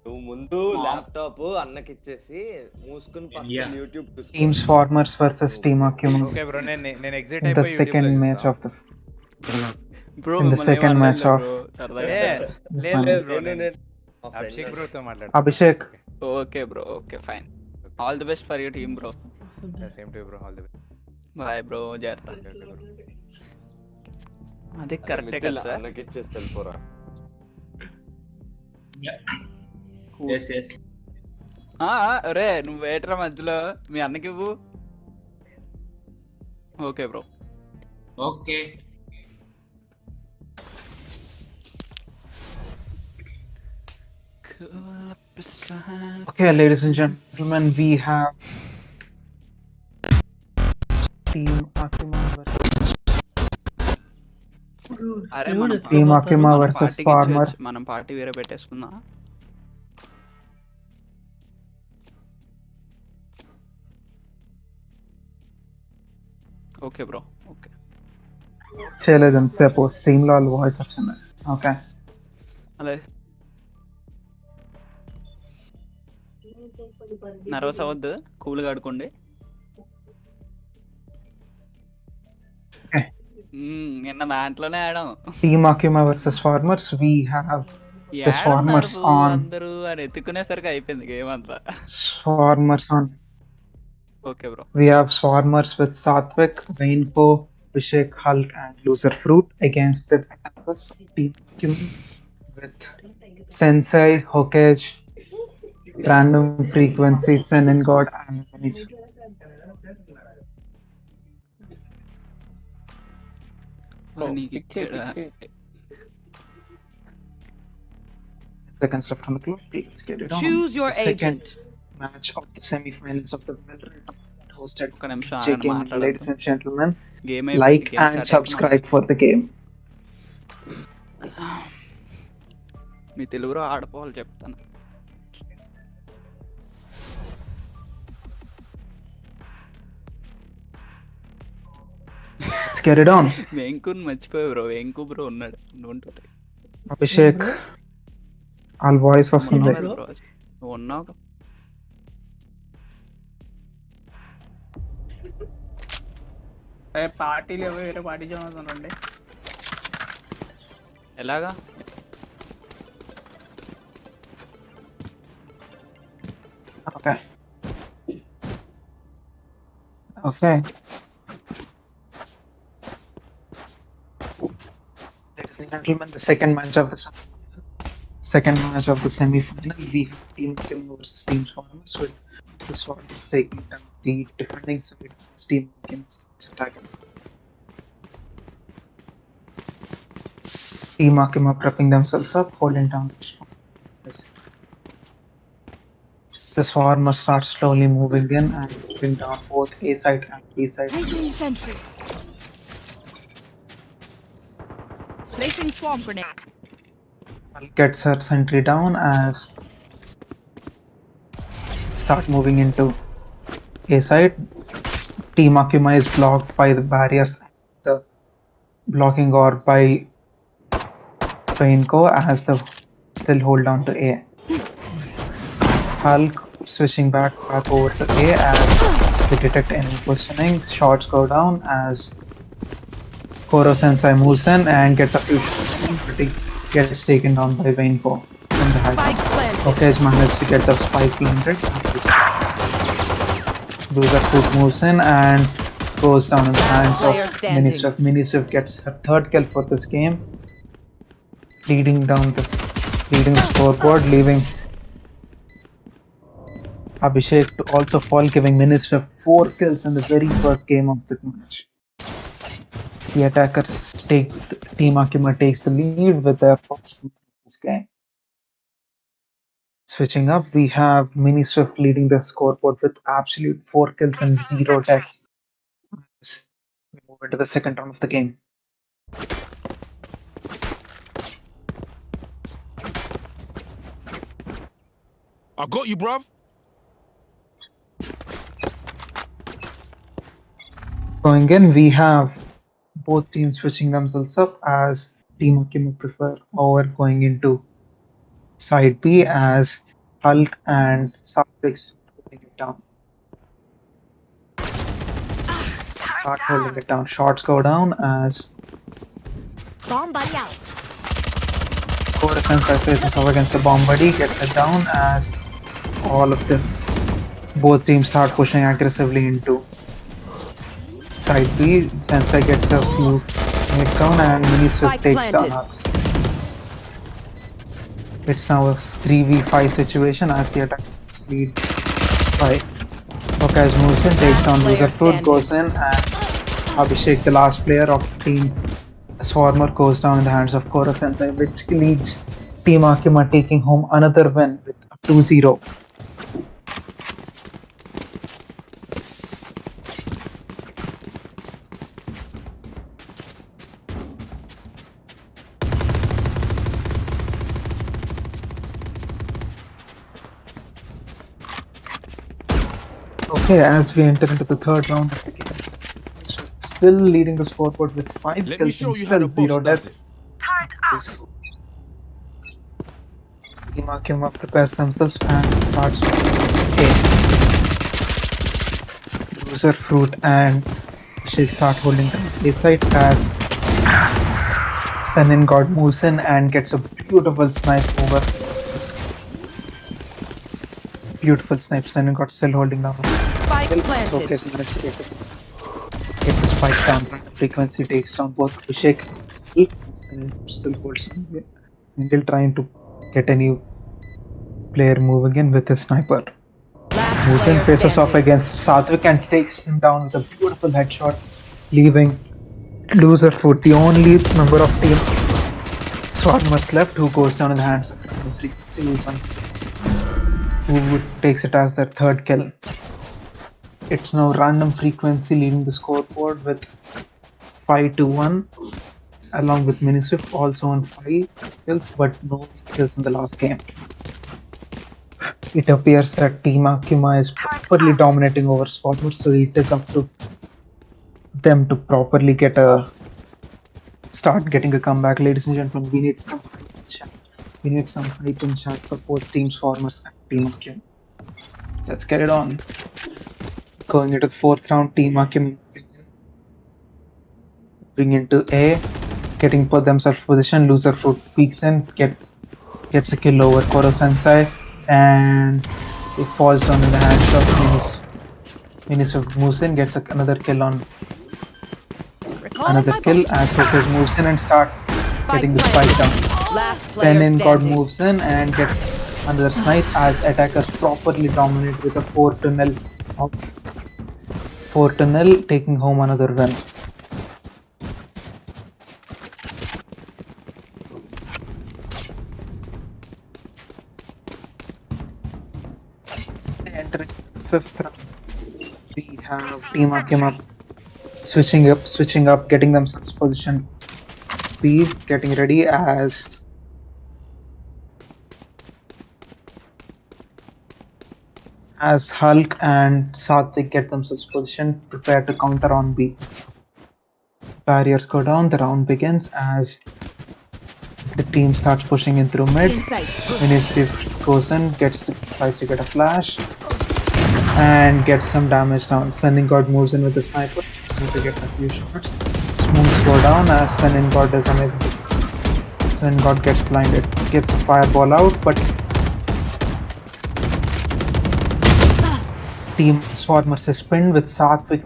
నువ్వు ముందు ల్యాప్టాప్ అన్నకి ఇచ్చేసి మూసుకుని పక్కన యూట్యూబ్ చూసుకో. Teams Farmers versus Team Akuma. Okay bro, నేను ఎగ్జిట్ In the అయిపోయి second match of the. Bro In the second match of. Abhishek bro తో మాట్లాడు. Abhishek. Okay bro, okay fine. All the best for your team bro. Same to bro, all the best. Bye bro, జాగ్రత్త. అదే కరెక్టే కదా sir. అన్నకి ఇచ్చేసి వెళ్ళిపోరా. అరే నువ్వు వేటరా మధ్యలో, మీ అన్నకి ఇవ్వు. Okay bro. Okay Okay, ladies and gentlemen, we have Team Akuma versus. అరే Team Akuma versus Farmer. మనం పార్టీ వేరే పెట్టేసుకుందాం. Okay bro, okay. చేయలేదు ఎంతసేపు, స్ట్రీమ్ లో వాయిస్ వచ్చింది. ఓకే, అదే నర్వస్ అవ్వద్దు, కూల్గా ఆడుకోండి. నిన్న దాంట్లోనే ఆడాం. Team Akuma versus Farmers. We have the Farmers on. అందరూ అని ఎత్తుకునేసరికి అయిపోయింది గేమ్ అంతా. Farmers on. Okay bro. We have Farmers with Satvik, Rainbow, Abhishek, Hulk, and Loser Fruit against the attackers of Team Akuma with Sensei, Hokage, Random Frequency, Senin God, and Venice. Seconds left on the clock. Let's get it on. Choose your Second agent. match of the semi-finals of the Valorant hosted ఒక నిమిషం by ఆగండి, మాట్లాడొద్దు. ladies and gentlemen. Game Like and subscribe for the game. మీ తెలుగులో ఆడపోవాలి చెప్తాను. Let's get it on. వెంకుని మర్చిపోయి బ్రో, వెంకు బ్రో ఉన్నాడు. Don't worry. అభిషేక్ వాళ్ళ వాయిస్ వస్తుంది. నువ్వు ఉన్నావు. పార్టీలు వేరే పార్టీ చూడండి. ఎలాగా? Okay. Okay. Ladies and gentlemen, the second match of the semi-final, we have Team Kim versus Team Swarmers, with the Swarmers taking down the defending side of this Team Kim's attacking. Team Akuma prepping themselves up, holding down the Swarmers. The Swarmer starts slowly moving in and moving down both A side and B side. Placing sentry. Placing swarm grenade. Gets her sentry down as start moving into A side. Team Akuma is blocked by the barriers, the blocking or by Painco as the still hold down to A. Hulk switching back over to A as they detect enemy positioning. Shots go down as Koro Sensei moves in and gets a few shots in, but he gets taken down by Vainco from the high ground. Okay, managed to get the spike planted. Loser Foot moves in and goes down in the hands of Minister. Minister gets her third kill for this game, leading the scoreboard, leaving Abhishek to also fall, giving Minister 4 kills in the very first game of the match. The attackers Team Akuma takes the lead with their first win of this game. Switching up, we have Minister leading the scoreboard with absolute 4 kills and 0 deaths. We move into the second round of the game. I got you, bruv. Going in, we have both teams switching themselves up as Team Akuma prefer over going into side B as Hulk and Sapix holding it down. Start holding it down. Shots go down as Bomb buddy out. Koro Sensei faces off against a bomb buddy, gets it down as both teams start pushing aggressively into side B. Sensei gets a few hits down and Miniswift takes down her. It's now a 3v5 situation as the attackers lead by Okaz moves in, takes down Loser Fruit, goes in, and Abhishek, the last player of Team Swarmer, goes down in the hands of Koro Sensei, which leads Team Akuma taking home another win with a 2-0. Okay, as we enter into the third round of the game, still leading the scoreboard with 5 kills and still 0 deaths. Team Akuma prepares themselves and starts to okay. Loser Fruit and Shake start holding down the side as Senin God moves in and gets a beautiful snipe over. Beautiful snipe. Senin God still holding down. Spike planted. Okay, let's get the spike down. Frequency takes down both Abhishek and Senin still holds on. Still trying to get a new player moving in with his sniper. Musin faces off against Satvik and takes him down with a beautiful headshot, leaving Loser Foot, the only member of Team Swarmers left, who goes down in the hands of Frequency, who takes it as their third kill. It's now Random Frequency leading the scoreboard with 5-1, along with Miniswift also on 5 kills, but no kills in the last game. It appears that Team Akuma is properly dominating over Swarmers, so it is up to them to properly start getting a comeback. Ladies and gentlemen, we need some We need some hype in chat for both teams, Farmers and Team Akim. Let's get it on. Going into the 4th round, Team Akim bring into A, getting put themselves position. Loser Fruit peeks in, gets a kill over Koro Sensei, and it falls down in the hands of Miniswift moves in, gets another kill on another kill as Sokage moves in and starts getting the spike down. Senin God moves in and gets another snipe as attackers properly dominate with a 4-0 taking home another win. Entering the 5th round, we have Team Akuma switching up, getting themselves positioned B, getting ready as Hulk and Satvik get themselves positioned, prepare to counter on B. Barriers go down, the round begins as the team starts pushing in through mid. Miniswift goes in, tries to get a flash and gets some damage down. Sending God moves in with the sniper to get a few shots. Smooths go down as Sending God is unable to. Sending God gets blinded, gets a fireball out, but Team Swarmers is pinned with Satvik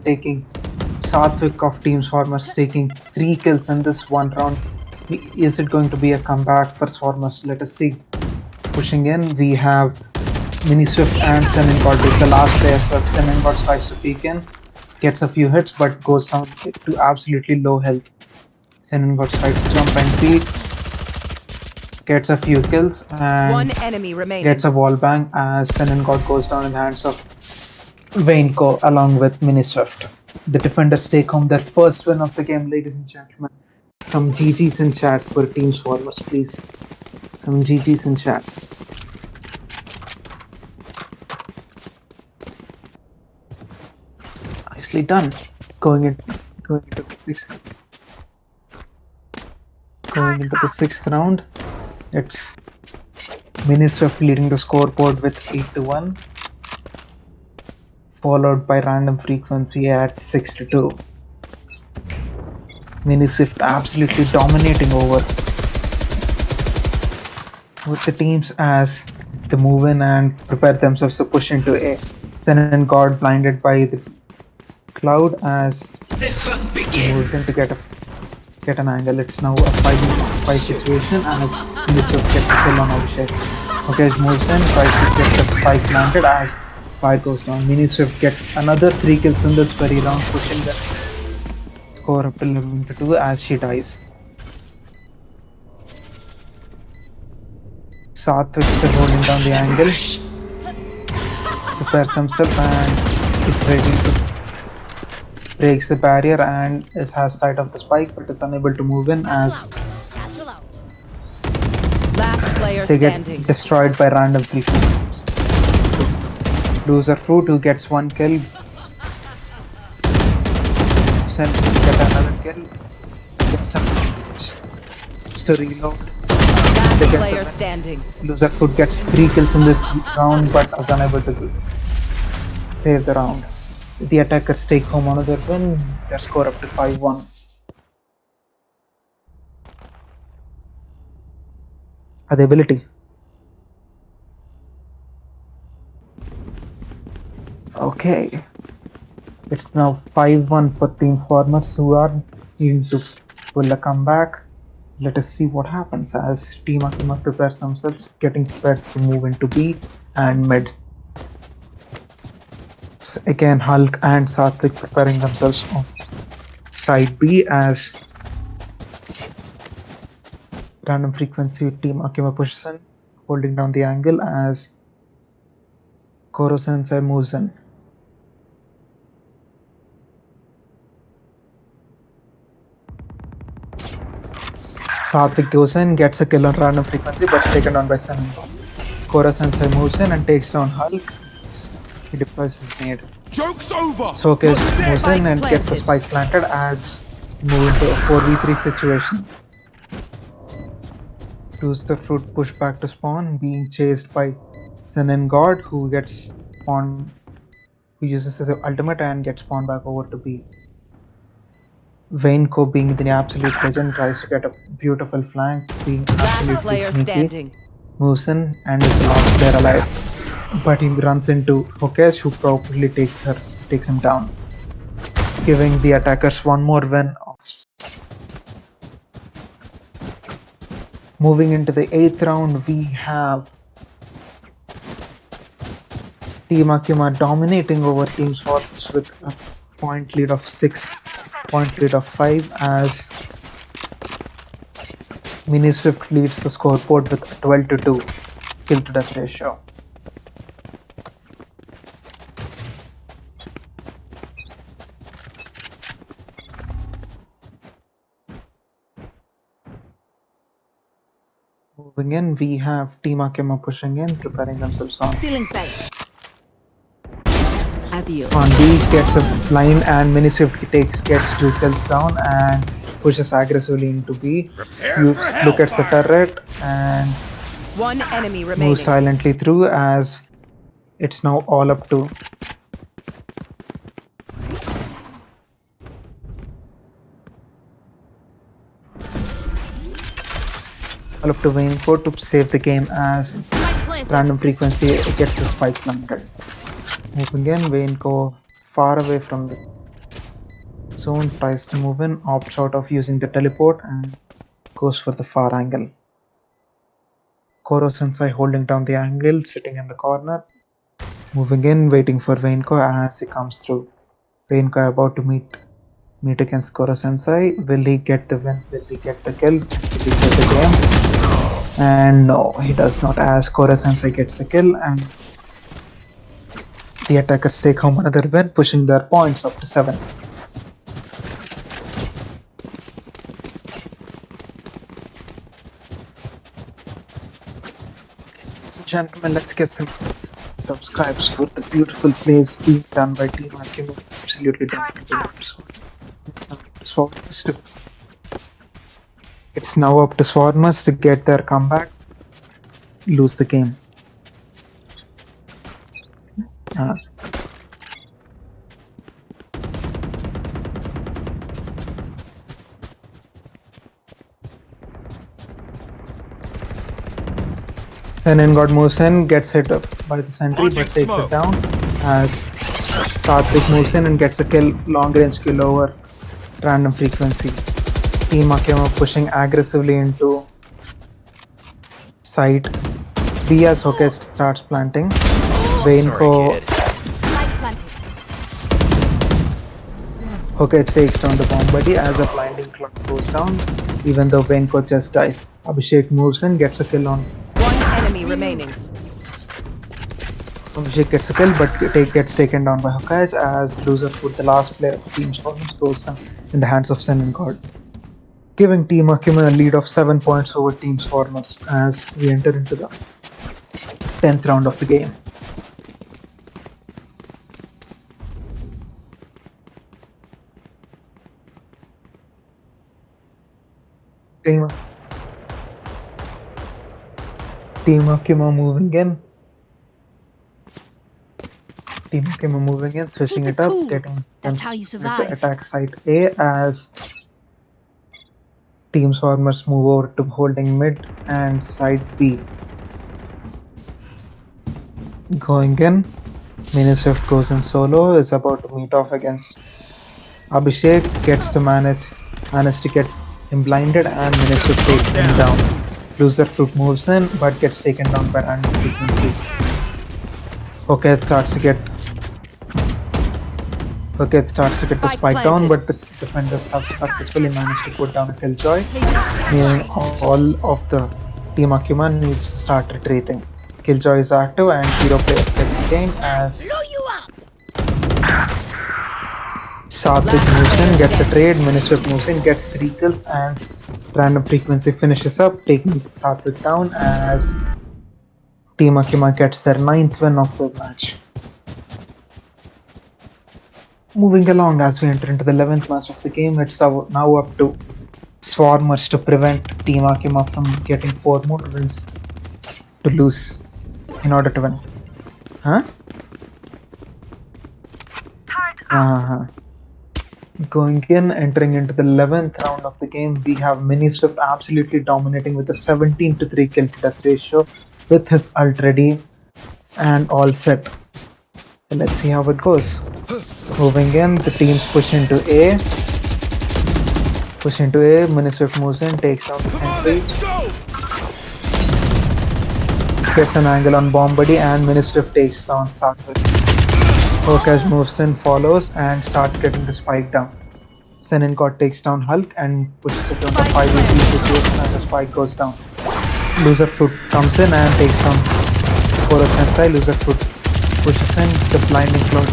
of Team Swarmers taking 3 kills in this one round. Is it going to be a comeback for Swarmers? Let us see. Pushing in, we have Miniswift and Senengod is the last player. Senengod tries to peek in, gets a few hits but goes down to absolutely low health. Senengod tries to jump and peek, gets a few kills and one enemy remaining. Gets a wall bang as Senengod goes down in the hands of Vainko along with Miniswift. The defenders take home their first win of the game, ladies and gentlemen. Some GG's in chat for Team Swarmers, please. Some GG's in chat. Nicely done. Going into the 6th round, it's Miniswift leading the scoreboard with 8-1, followed by Random Frequency at 6-2. Miniswift absolutely dominating over with the teams as they move in and prepare themselves to push into A. Senin got blinded by the cloud as he moves in to get an angle. It's now a 5v5 situation as Miniswift gets a kill on Abhishek. Okej moves in, tries to get the spike planted as fire goes down. Miniswift gets another 3 kills in this very round, pushing the score up to 11-2 as she dies. Satvik still holding down the angle, prepares himself and is ready to breaks the barrier and has sight of the spike but is unable to move in as they get destroyed by random frequencies. Loser Fruit who gets 1 kill, get another kill, get some damage to reload. Player standing. Loser Fruit gets 3 kills in this round but is unable to save the round. The attackers take home another win, their score up to 5-1. Ability. Okay. It's now 5-1 for Team Farmers who are needing to pull a comeback. Let us see what happens as Team Akuma prepares themselves, getting prepared to move into B and mid. So again, Hulk and Satvik preparing themselves on side B as Random Frequency Team Akuma pushes in, holding down the angle as Koro Sensei moves in. Satvik goes in, gets a kill on Random Frequency but is taken down by Senin. Koro Sensei moves in and takes down Hulk. He deploys his nade. Joke's over! Sokage moves in and gets the spike planted as we move into a 4v3 situation. Loser Fruit push back to spawn, being chased by Sun and God, who gets spawned, who uses his ultimate and gets spawned back over to B. Vainco, being the absolute legend, tries to get a beautiful flank, being Last absolutely player sneaky, standing. moves in and is the last player alive. But he runs into Huehue, who probably takes him down, giving the attackers one more win. Moving into the 8th round, we have Team Akuma dominating over Team Swords with a point lead of 6, point lead of 5, as Mini Swift leads the scoreboard with a 12-2 kill to death ratio. Moving in, we have Team Akuma pushing in, preparing themselves on. Feeling safe. Adios. On B, gets a line and Mini Swift gets 2 kills down and pushes aggressively into B. Look at the turret and One enemy remaining. moves silently through, as it's now all up to Vainco to save the game, as random frequency gets the spike planted. Moving in, Vainco far away from the zone, tries to move in, opts out of using the teleport and goes for the far angle. Koro Sensei holding down the angle, sitting in the corner. Moving in, waiting for Vainco as he comes through. Vainco about to meet against Koro Sensei. Will he get the win? Will he get the kill? Will he save the game? And no, he does not, as Koro Sensei gets the kill and the attackers take home another win, pushing their points up to 7. Ladies and gentlemen, let's get some subscribes for the beautiful plays being done by Team Akuma. Absolutely done. It's now up to Swarmers to get their comeback, lose the game. Senin God moves in, gets hit up by the sentry but takes it down, as Satvik moves in and gets a kill, long range kill over random frequency. Team Akuma pushing aggressively into site. B as Huehue starts planting. Vainco Huehue takes down the bomb buddy as a blinding clock goes down, even though Vainco just dies. Abhishek moves in, gets a kill on. One enemy remaining. Abhishek gets a kill but gets taken down by Huehue, as loser foot, the last player of Team Swarmers, goes down in the hands of Sen and God, giving Team Akuma a lead of 7 points over Team Swarmers as we enter into the 10th round of the game. Team Akuma moving in. Team Akuma moving in, switching it up, getting attack site A, as Team Swarmers move over to holding mid and side B. Going in, Mini Swift goes in solo, is about to meet off against Abhishek, gets to manage to get him blinded and Mini Swift takes him down. Loser Fruit moves in but gets taken down by random frequency. Huehue starts to get the spike down, but the defenders have successfully managed to put down a Killjoy, meaning all of the Team Akuma needs to start retreating. Killjoy is active and 0 players get retained, as Satvik moves in, gets a trade, Mini Swift moves in, gets 3 kills, and random frequency finishes up, taking Satvik down, as Team Akuma gets their 9th win of the match. Moving along as we enter into the 11th match of the game, it's now up to Swarmers to prevent Team Akuma from getting 4 more wins to lose in order to win. Huh? Going in, entering into the 11th round of the game, we have Mini-Swift absolutely dominating with a 17-3 kill to death ratio with his ult ready and all set. Let's see how it goes. Moving in, the teams push into A. Mini-Swift moves in, takes down the sentry. Gets an angle on Bomb Buddy and Mini-Swift takes down Sathvik. Huehue moves in, follows and starts getting the spike down. Senencott takes down Hulk and pushes it on the 5v3 situation as the spike goes down. Loser Fruit comes in and takes down Koro Sensei. Loser Fruit pushes in, the blinding cloud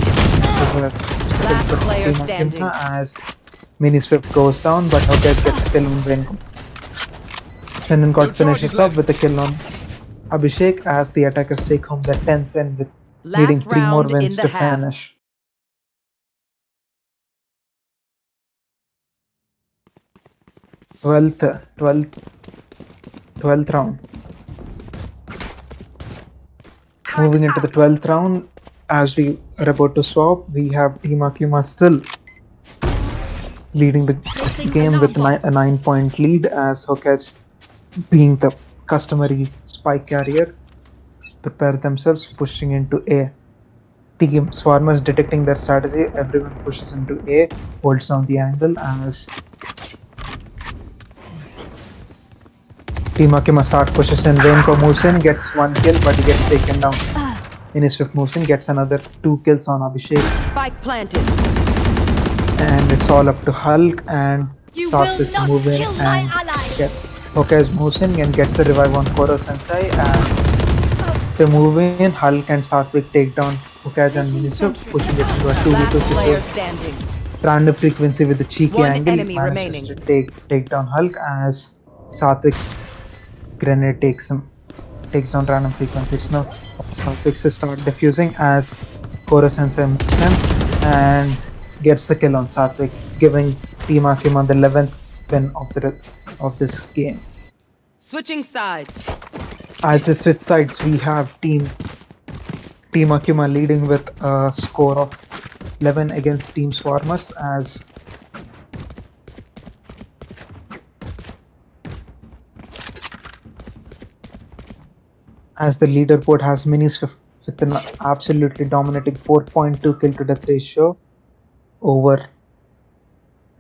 Last player standing. as Mini-Swift goes down, but Huehue gets a kill on Venko. Senencott finishes up with a kill on Abhishek as the attackers take home their 10th win with needing 3 more round in wins the to half. finish. 12th round. Moving into the 12th round, as we are about to swap, we have Team Akuma still leading the game with a 9-point lead as Huehue, being the customary spike carrier, prepare themselves pushing into A. Team Swarmers detecting their strategy, everyone pushes into A, holds down the angle as Team Akuma pushes in. Venko moves in, gets 1 kill, but he gets taken down. Mini-Swift moves in, gets another 2 kills on Abhishek. Spike planted. And it's all up to Hulk and Sathvik to move in and get Huehue moves in and gets a revive on Koro Sensei as they move in. Hulk and Sathvik take down Huehue and Mini-Swift, pushing it into a 2v2 situation. Random frequency with the cheeky One angle enemy manages remaining. to take down Hulk as Sathvik's grenade takes down random frequency. It's now Sathvik's start defusing as Koro Sensei moves in and gets the kill on Sathvik, giving Team Akuma the 11th win of this game. Switching sides. As we switch sides, we have Team Akuma leading with a score of 11 against Team Swarmers as the leaderboard has Mini-Swift with an absolutely dominating 4.2 kill to death ratio over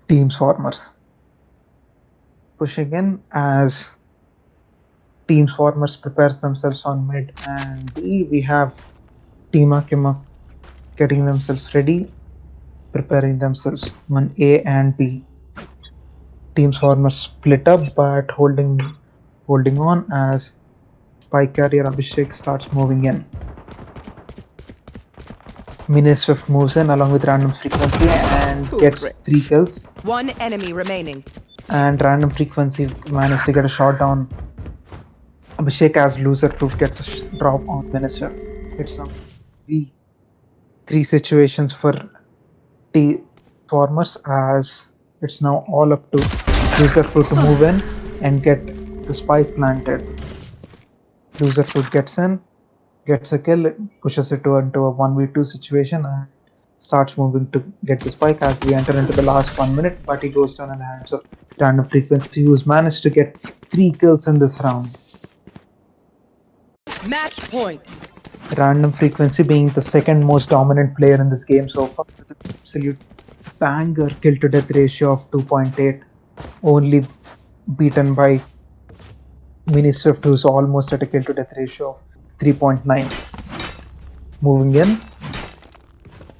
Team Swarmers. Pushing in as Team Swarmers prepares themselves on mid and B, we have Team Akuma getting themselves ready, preparing themselves on A and B. Team Swarmers split up but holding on as spike carrier Abhishek starts moving in. Mini-Swift moves in along with random frequency and gets 3 kills. 1 enemy remaining. And random frequency managed to get a shot down Abhishek as loser proof gets a drop on Mini-Swift. It's now 3 situations for T Swarmers as it's now all up to loser fruit to move in and get the spike planted. Loser fruit gets in, gets a kill, pushes it into a 1v2 situation and starts moving to get the spike as we enter into the last 1 minute, but he goes down in the hands of random frequency, who's managed to get 3 kills in this round. Match point. Random frequency being the second most dominant player in this game so far with an absolute banger kill to death ratio of 2.8, only beaten by Mini-Swift, who's almost at a kill to death ratio of 3.9. Moving in,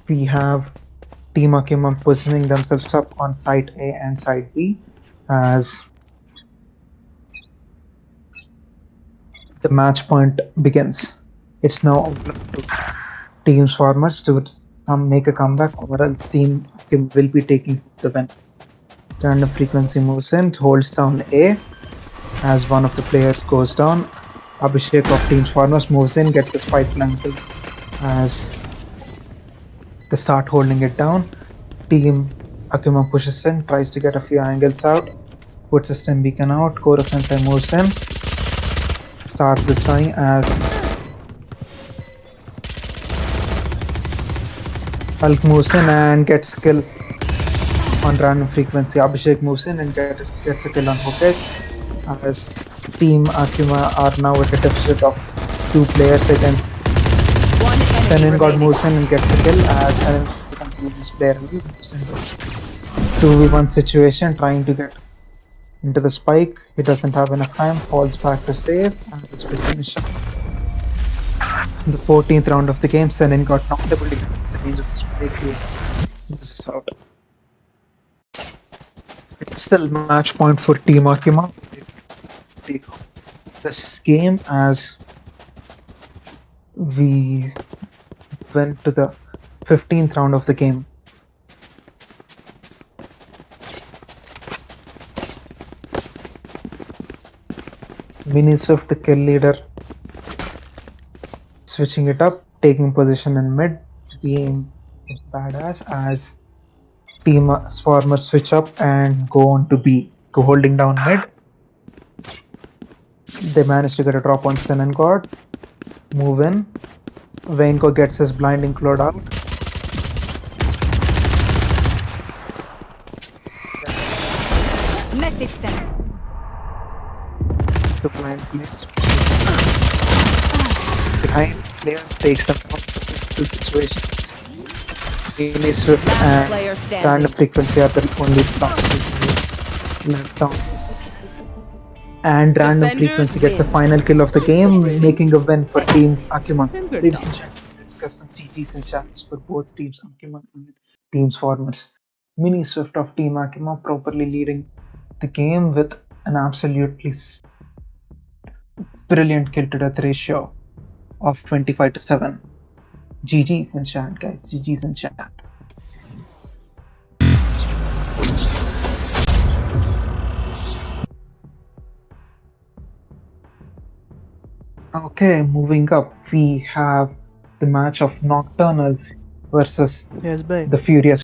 we have Team Akuma positioning themselves up on site A and site B as the match point begins. It's now up to Team Swarmers to make a comeback, or else Team Akuma will be taking the win. Random frequency moves in, holds down A as one of the players goes down. Abhishek of Team Swarmers moves in, gets a spike planted as they start holding it down. Team Akuma pushes in, tries to get a few angles out, puts a stim beacon out. Koro Sensei moves in, starts destroying as Hulk moves in and gets a kill on random frequency. Abhishek moves in and gets a kill on Hokage as Team Akuma are now at a deficit of 2 players against One enemy Senin God remaining. moves in and gets a kill as Senin becomes the weakest player and moves into 2v1 situation trying to get into the spike. He doesn't have enough time, falls back to save, and this will finish up. In the 14th round of the game, Senin got knocked able to get into the range of the spike, loses out. It's still match point for Team Akuma. Take this game as we went to the 15th round of the game. Mini Swift, the kill leader, switching it up, taking position in mid, being a badass as Team Swarmer switch up and go on to B, go holding down mid. They manage to get a drop on Sin and God, move in. Vainko gets his blinding cloud out. Message sent. The blind players behind players takes them out of difficult situations. Mini Swift Last and player random standing. frequency are the only last left down. And random Defenders frequency gets the win. final kill of the game, making a win for Team Akuma. Ladies and gentlemen, let's discuss some GGs and chats for both Teams Akuma and Teams Formers. Mini Swift of Team Akuma properly leading the game with an absolutely brilliant kill to death ratio of 25-7. GGs in chat, guys. GGs in chat. Okay, moving up, we have the match of Nocturnals versus Yes, bye. the Furious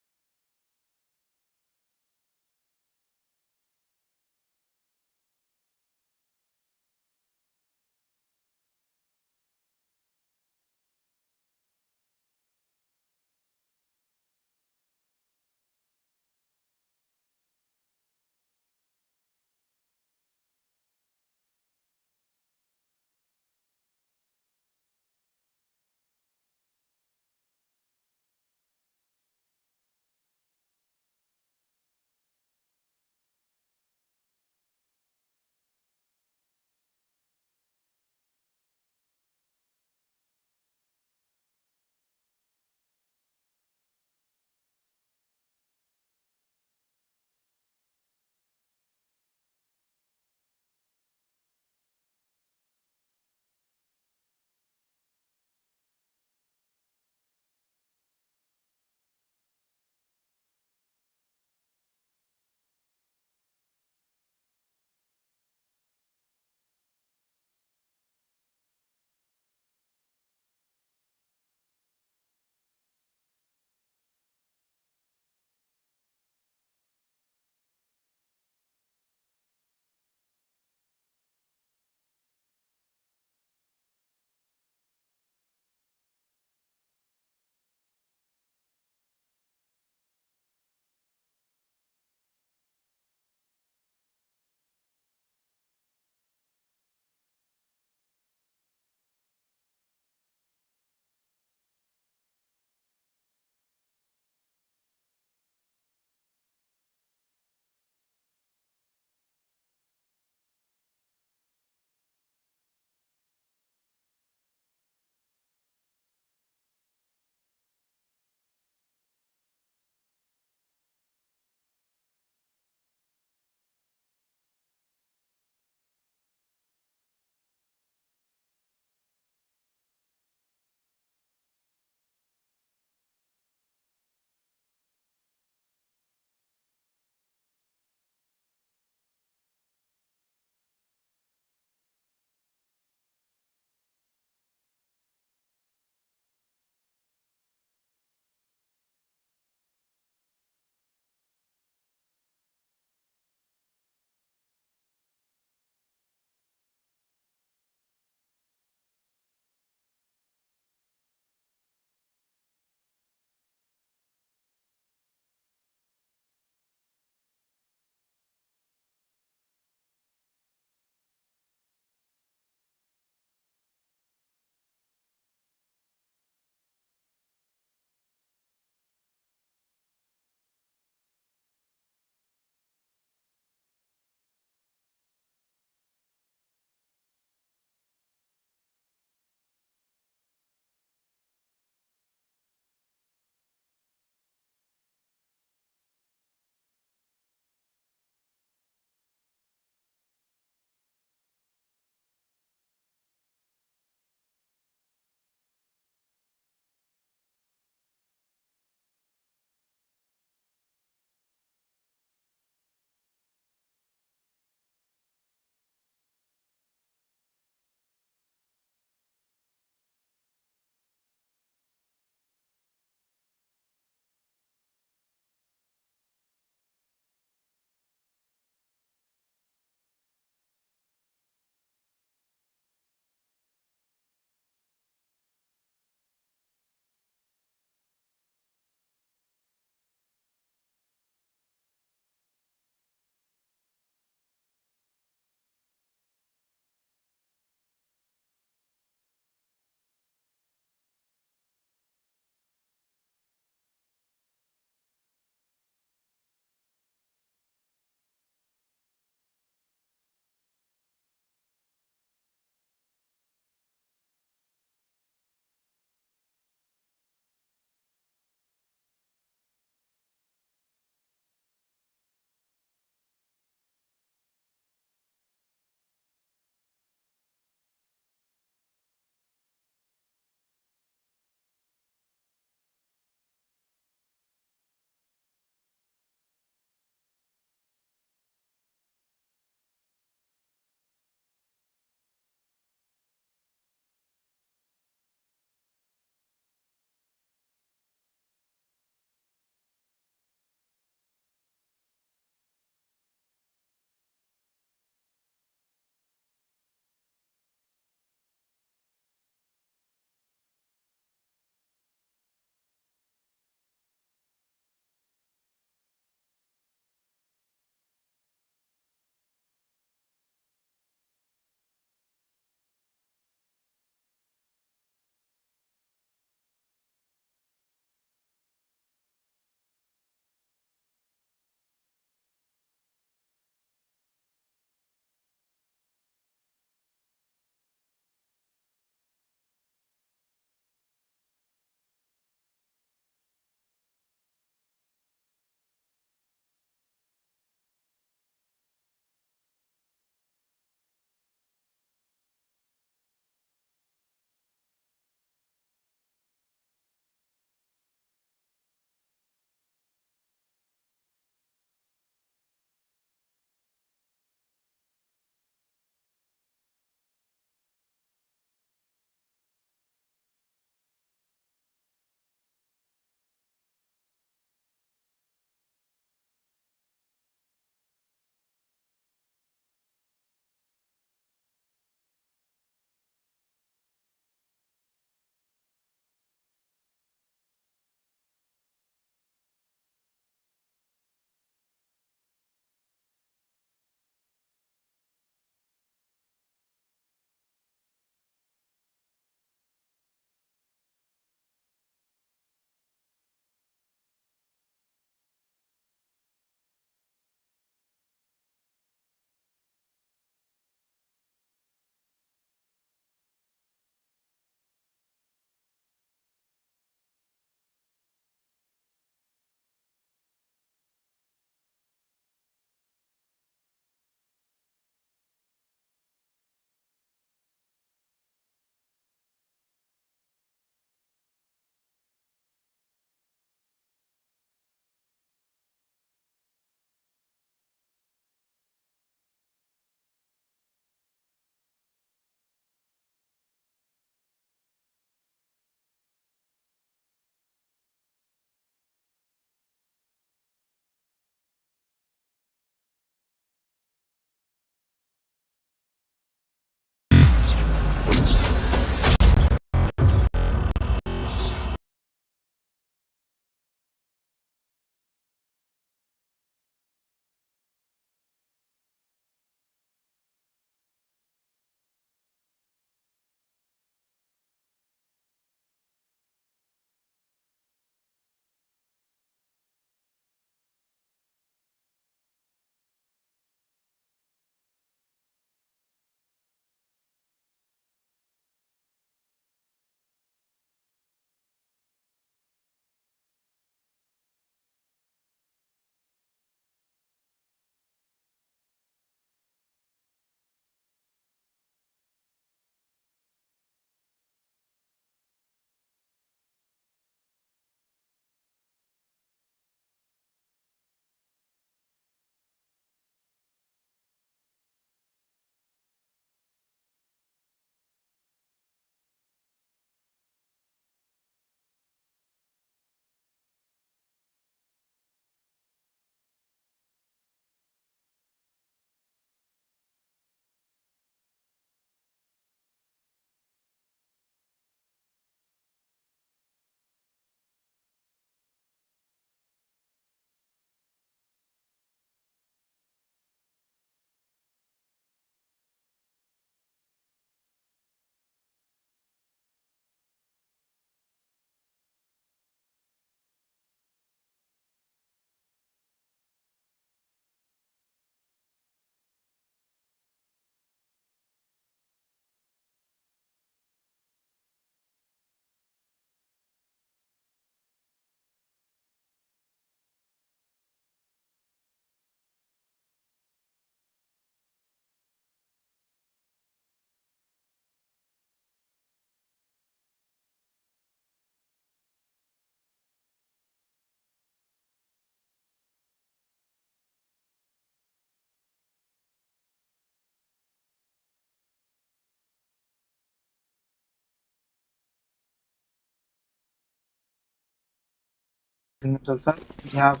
themselves up. We have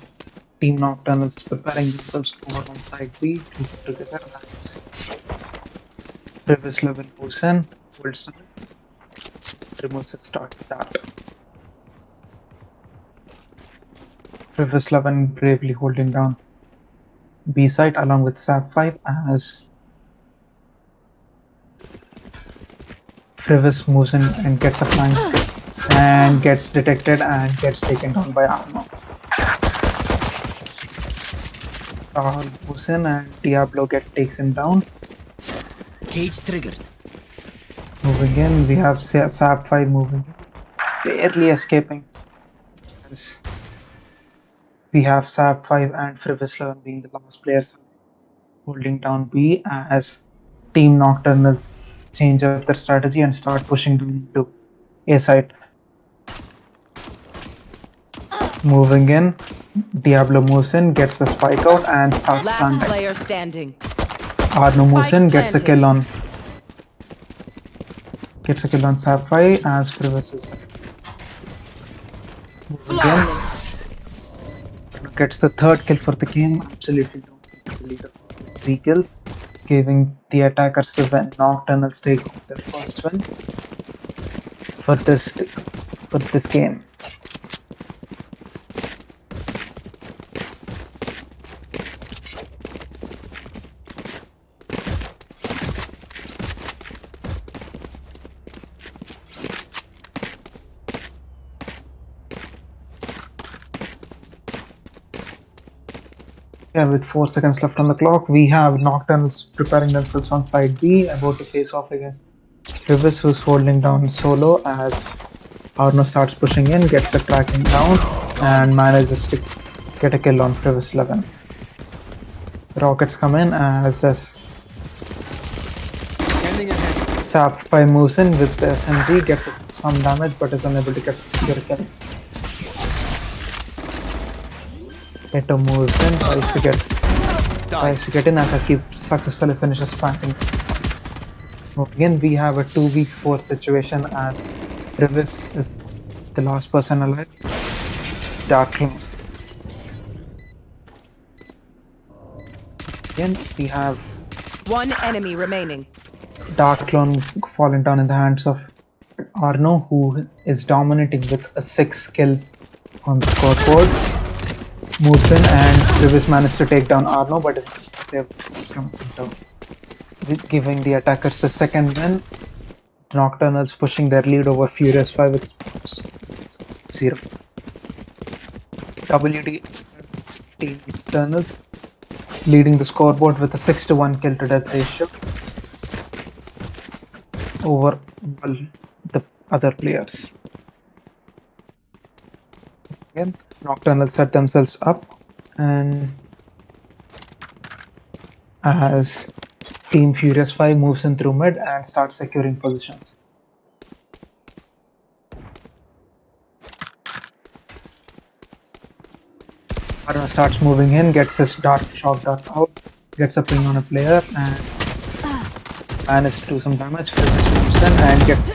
Team Nocturnals preparing themselves over on side B to put together. That's previous level moves in, holds down, removes the start dart. Previous 11 bravely holding down B side along with Sap 5 as Frivis moves in and gets a flank and gets detected and gets taken down by Arno. Rahul moves in and Diablo takes him down. Cage triggered. Moving in, we have Sap 5 moving in, barely escaping. As we have Sap 5 and Frivis 11 being the last players holding down B as Team Nocturnals change up their strategy and start pushing down to A side. Moving in, Diablo moves in, gets the spike out and starts Last planting. player standing. Arno moves in, gets a planted. kill on Sapphire as Frivis is there. Moving in, gets the third kill for the game. Absolutely don't need the leader. 3 kills, giving the attackers the win. Nocturnals take their first win for this game. Yeah, with 4 seconds left on the clock, we have Nocturnals preparing themselves on side B, about to face off against Frivis, who's holding down solo as Arno starts pushing in, gets the tracking down, and manages to get a kill on Frivis 11. Rockets come in as Sap 5 moves in with the SMG, gets some damage but is unable to get a secure kill. Eto moves in, tries to get in as Akip successfully finishes planting. Again, we have a 2v4 situation as Frivis is the last person alive. Dark Clone. Again, we have One enemy remaining. Dark Clone falling down in the hands of Arno, who is dominating with a 6 kill on the scoreboard. Moves in and Frivis managed to take down Arno but is saved from down, giving the attackers the second win. Nocturnals pushing their lead over Furious 5 with 0. WD Team Nocturnals leading the scoreboard with a 6-1 kill to death ratio over all the other players. Again, Nocturnals set themselves up and as Team Furious 5 moves in through mid and starts securing positions. Arno starts moving in, gets his shock dart out, gets a ping on a player and manages to do some damage. Frivis moves in and gets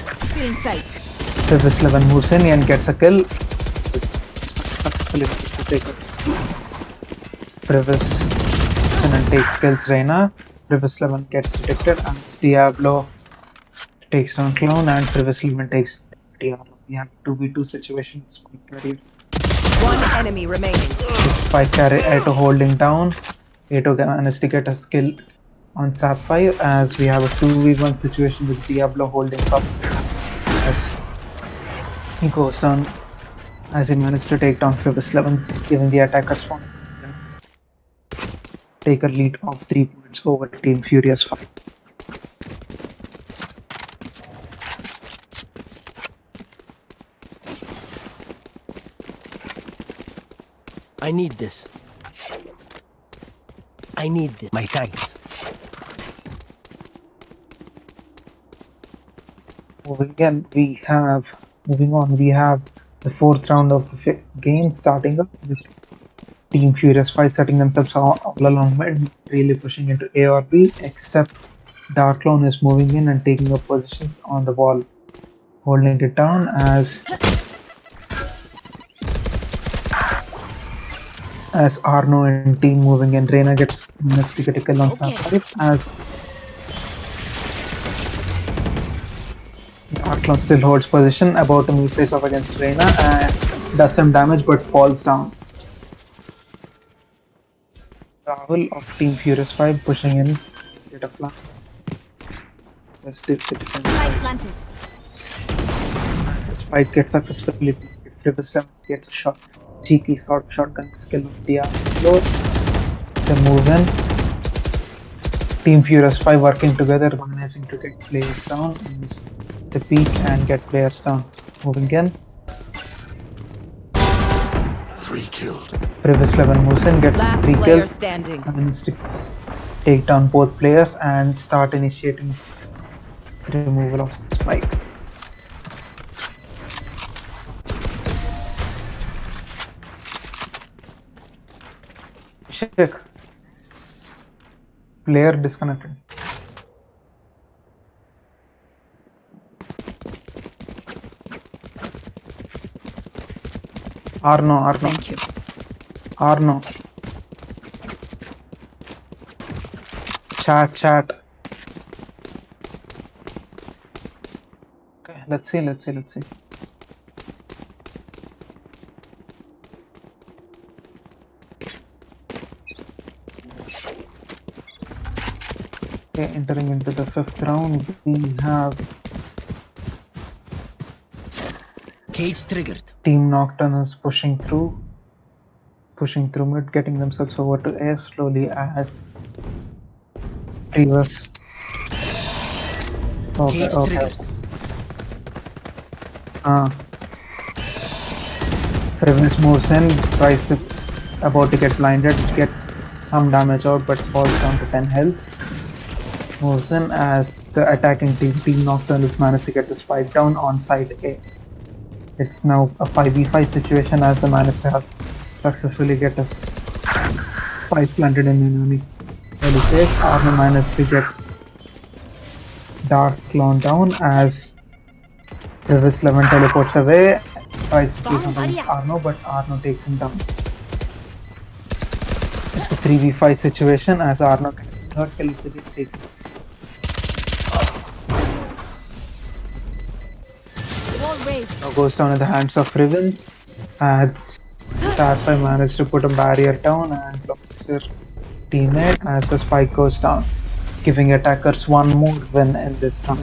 Frivis 11 moves in and gets a kill. Successfully gets a taker. Frivis and kills Reina. Frivis 11 gets detected and Diablo takes down Clone and Frivis 11 takes Diablo. We have 2v2 situations. One enemy remaining. Spike carry Eto holding down. Eto managed to get a skill on Sap 5 as we have a 2v1 situation with Diablo holding up as he goes down as he managed to take down Frivis 11, giving the attackers one take a lead of 3 points over Team Furious 5. I need this. I need this. My thanks. Moving on, we have the 4th round of the game starting up with Team Furious 5 setting themselves all along mid, really pushing into A or B, except Dark Clone is moving in and taking up positions on the wall, holding it down as as Arno and team moving in. Reina gets minus to get a kill on Sapphire as Darklon still holds position, about to meet face off against Reina and does some damage but falls down. Rahul of Team Furious 5 pushing in, get a flank. Let's dip the defense. Planted. The spike gets successfully taken. Frivis gets a shot. Cheeky sort of shotgun skill of Diablo. They move in. Team Furious 5 working together, managing to get players down. Use the peak and get players down. Moving in. 3 killed. Frivis 11 moves in, gets Last 3 player kills. standing. Manages to take down both players and start initiating the removal of the spike. Check. Player disconnected. Arno. Thank you. Arno. Chat. Okay, let's see. Okay, entering into the 5th round, we have Cage triggered. Team Nocturnals pushing through mid, getting themselves over to A slowly as Reverse. Okay. Reverse moves in, tries to, about to get blinded, gets some damage out but falls down to 10 health. Moves in as the attacking team Nocturnals managed to get the spike down on site A. It's now a 5v5 situation as they managed to have successfully get a spike planted in enemy early phase. Arno managed to get Darklon down as Revis 11 teleports away, tries to do something with Arno, but Arno takes him down. It's a 3v5 situation as Arno gets the 3rd kill of the day. Now goes down in the hands of Rivens as Sapphire managed to put a barrier down and blocks their teammate as the spike goes down, giving attackers one more win in this round.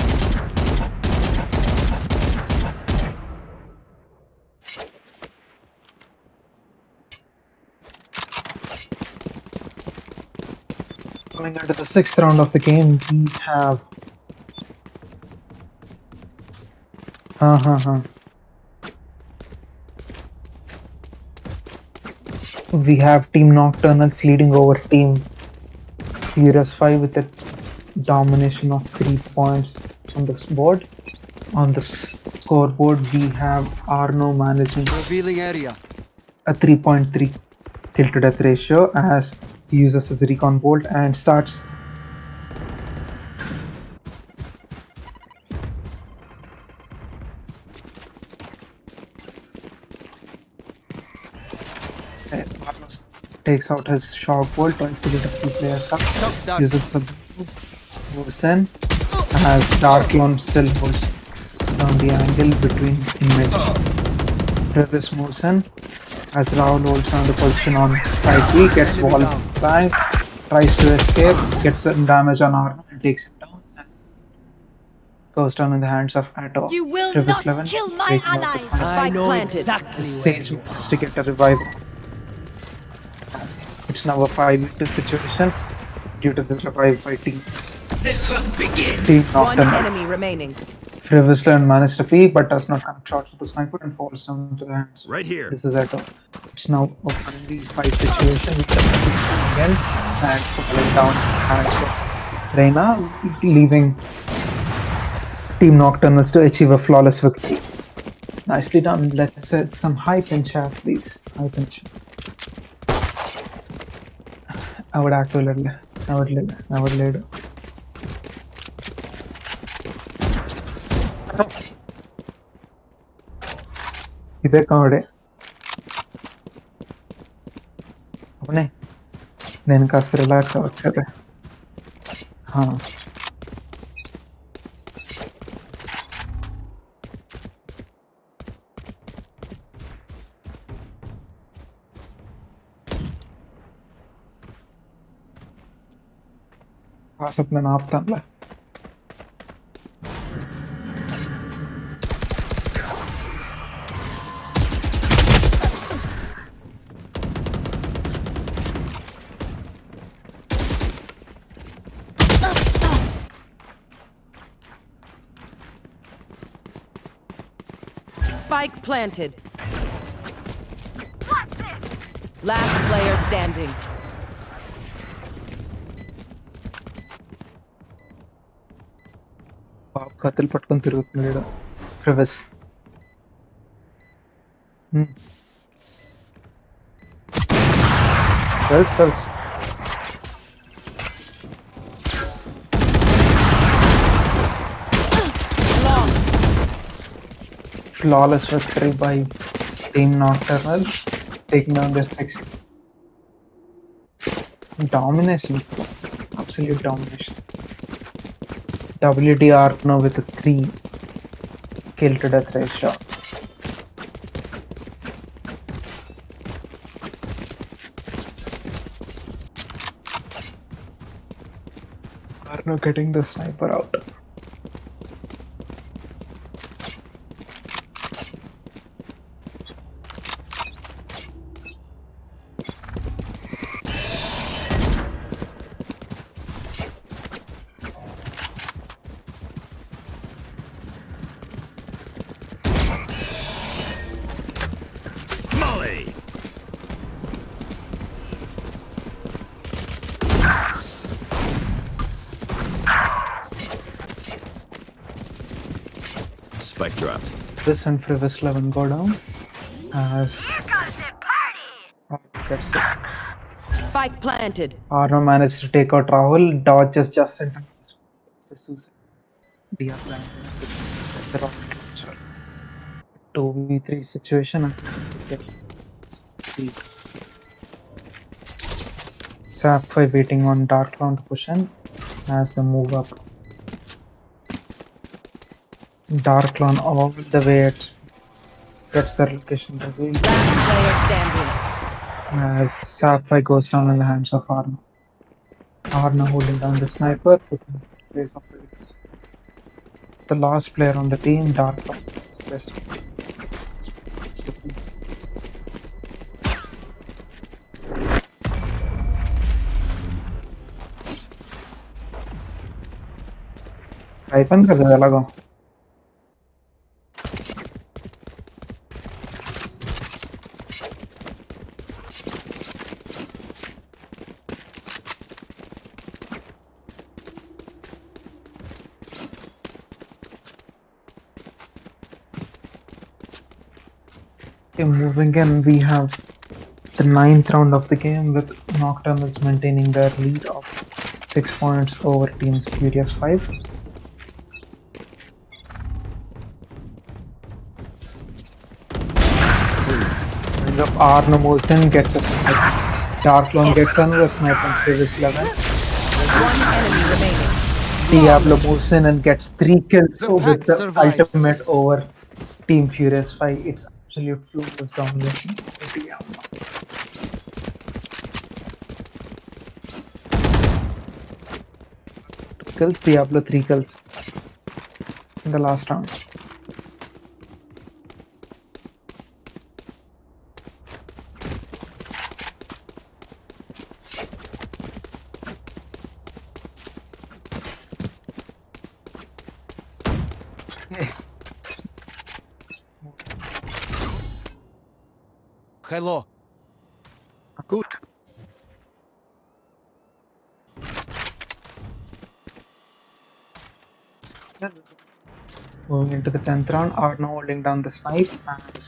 Going into the 6th round of the game, we have we have Team Nocturnals leading over Team Furious 5 with a domination of 3 points on this board. On the scoreboard, we have Arno managing Revealing area. a 3.3 kill to death ratio as he uses his recon bolt and starts takes out his shock bolt, tries to get a few players up, uses the bolts, moves in, as Darklon still holds down the angle between inmates. Revis moves in, as Rahul holds down the position on side B, gets wall flank, tries to escape, gets some damage on Arno and takes him down, and goes down in the hands of Atto. You will Revis not kill my allies. I know The exactly Sage managed to get a revival. It's now a 5v2 situation due to the revive by Team One enemy Nocturnals. remaining. Frivisland managed to pee but does not connect shots with the sniper and falls down into the hands. Right here. This is Atto. It's now a 1v5 situation with the again and falling down hands of Reina, leaving Team Nocturnals to achieve a flawless victory. Nicely done. Let's set some hype in chat, please. Hype in chat. അവിടെ active അവിടെ ഇതൊക്കെ അവിടെ అవునే నేను కాస్త relax అవ్వచ్చు కదా. కాసేపు నేను ఆపుతానులే. Spike planted. Last player standing. బాబు కత్తులు పట్టుకొని తిరుగుతున్నాడు క్రివిస్. తెలుసు flawless victory by Team Nocturnals, taking down their 6 dominations, absolute domination. WDR now with a 3 kill to death ratio. Arno getting the sniper out. Spike dropped. This and Frivis 11 go down as gets this. Spike planted. Arno managed to take out Rahul, dodges just in time. It's a suicide. DR planted the rocket launcher. 2v3 situation. Sapphire waiting on Dark Clown to push in as they move up. Dark Clown all the way gets their location revealed. Last player standing. As Sapphire goes down in the hands of Arno. Arno holding down the sniper, putting in the face of Felix. The last player on the team, Dark Clown, is best. అయిపోయింది కదా ఎలాగో. Okay, moving in, we have the 9th round of the game with Nocturnals maintaining their lead of 6 points over Team Furious 5. Arno moves in, gets a snipe. Dark Clown gets another snipe on Frivis 11. One enemy remaining. Diablo moves in and gets 3 kills with the ultimate over Team Furious 5. It's absolute flawless domination. Diablo. Kills, Diablo 3 kills in the last round. Hello. Good. Moving into the 10th round, Arno holding down the snipe as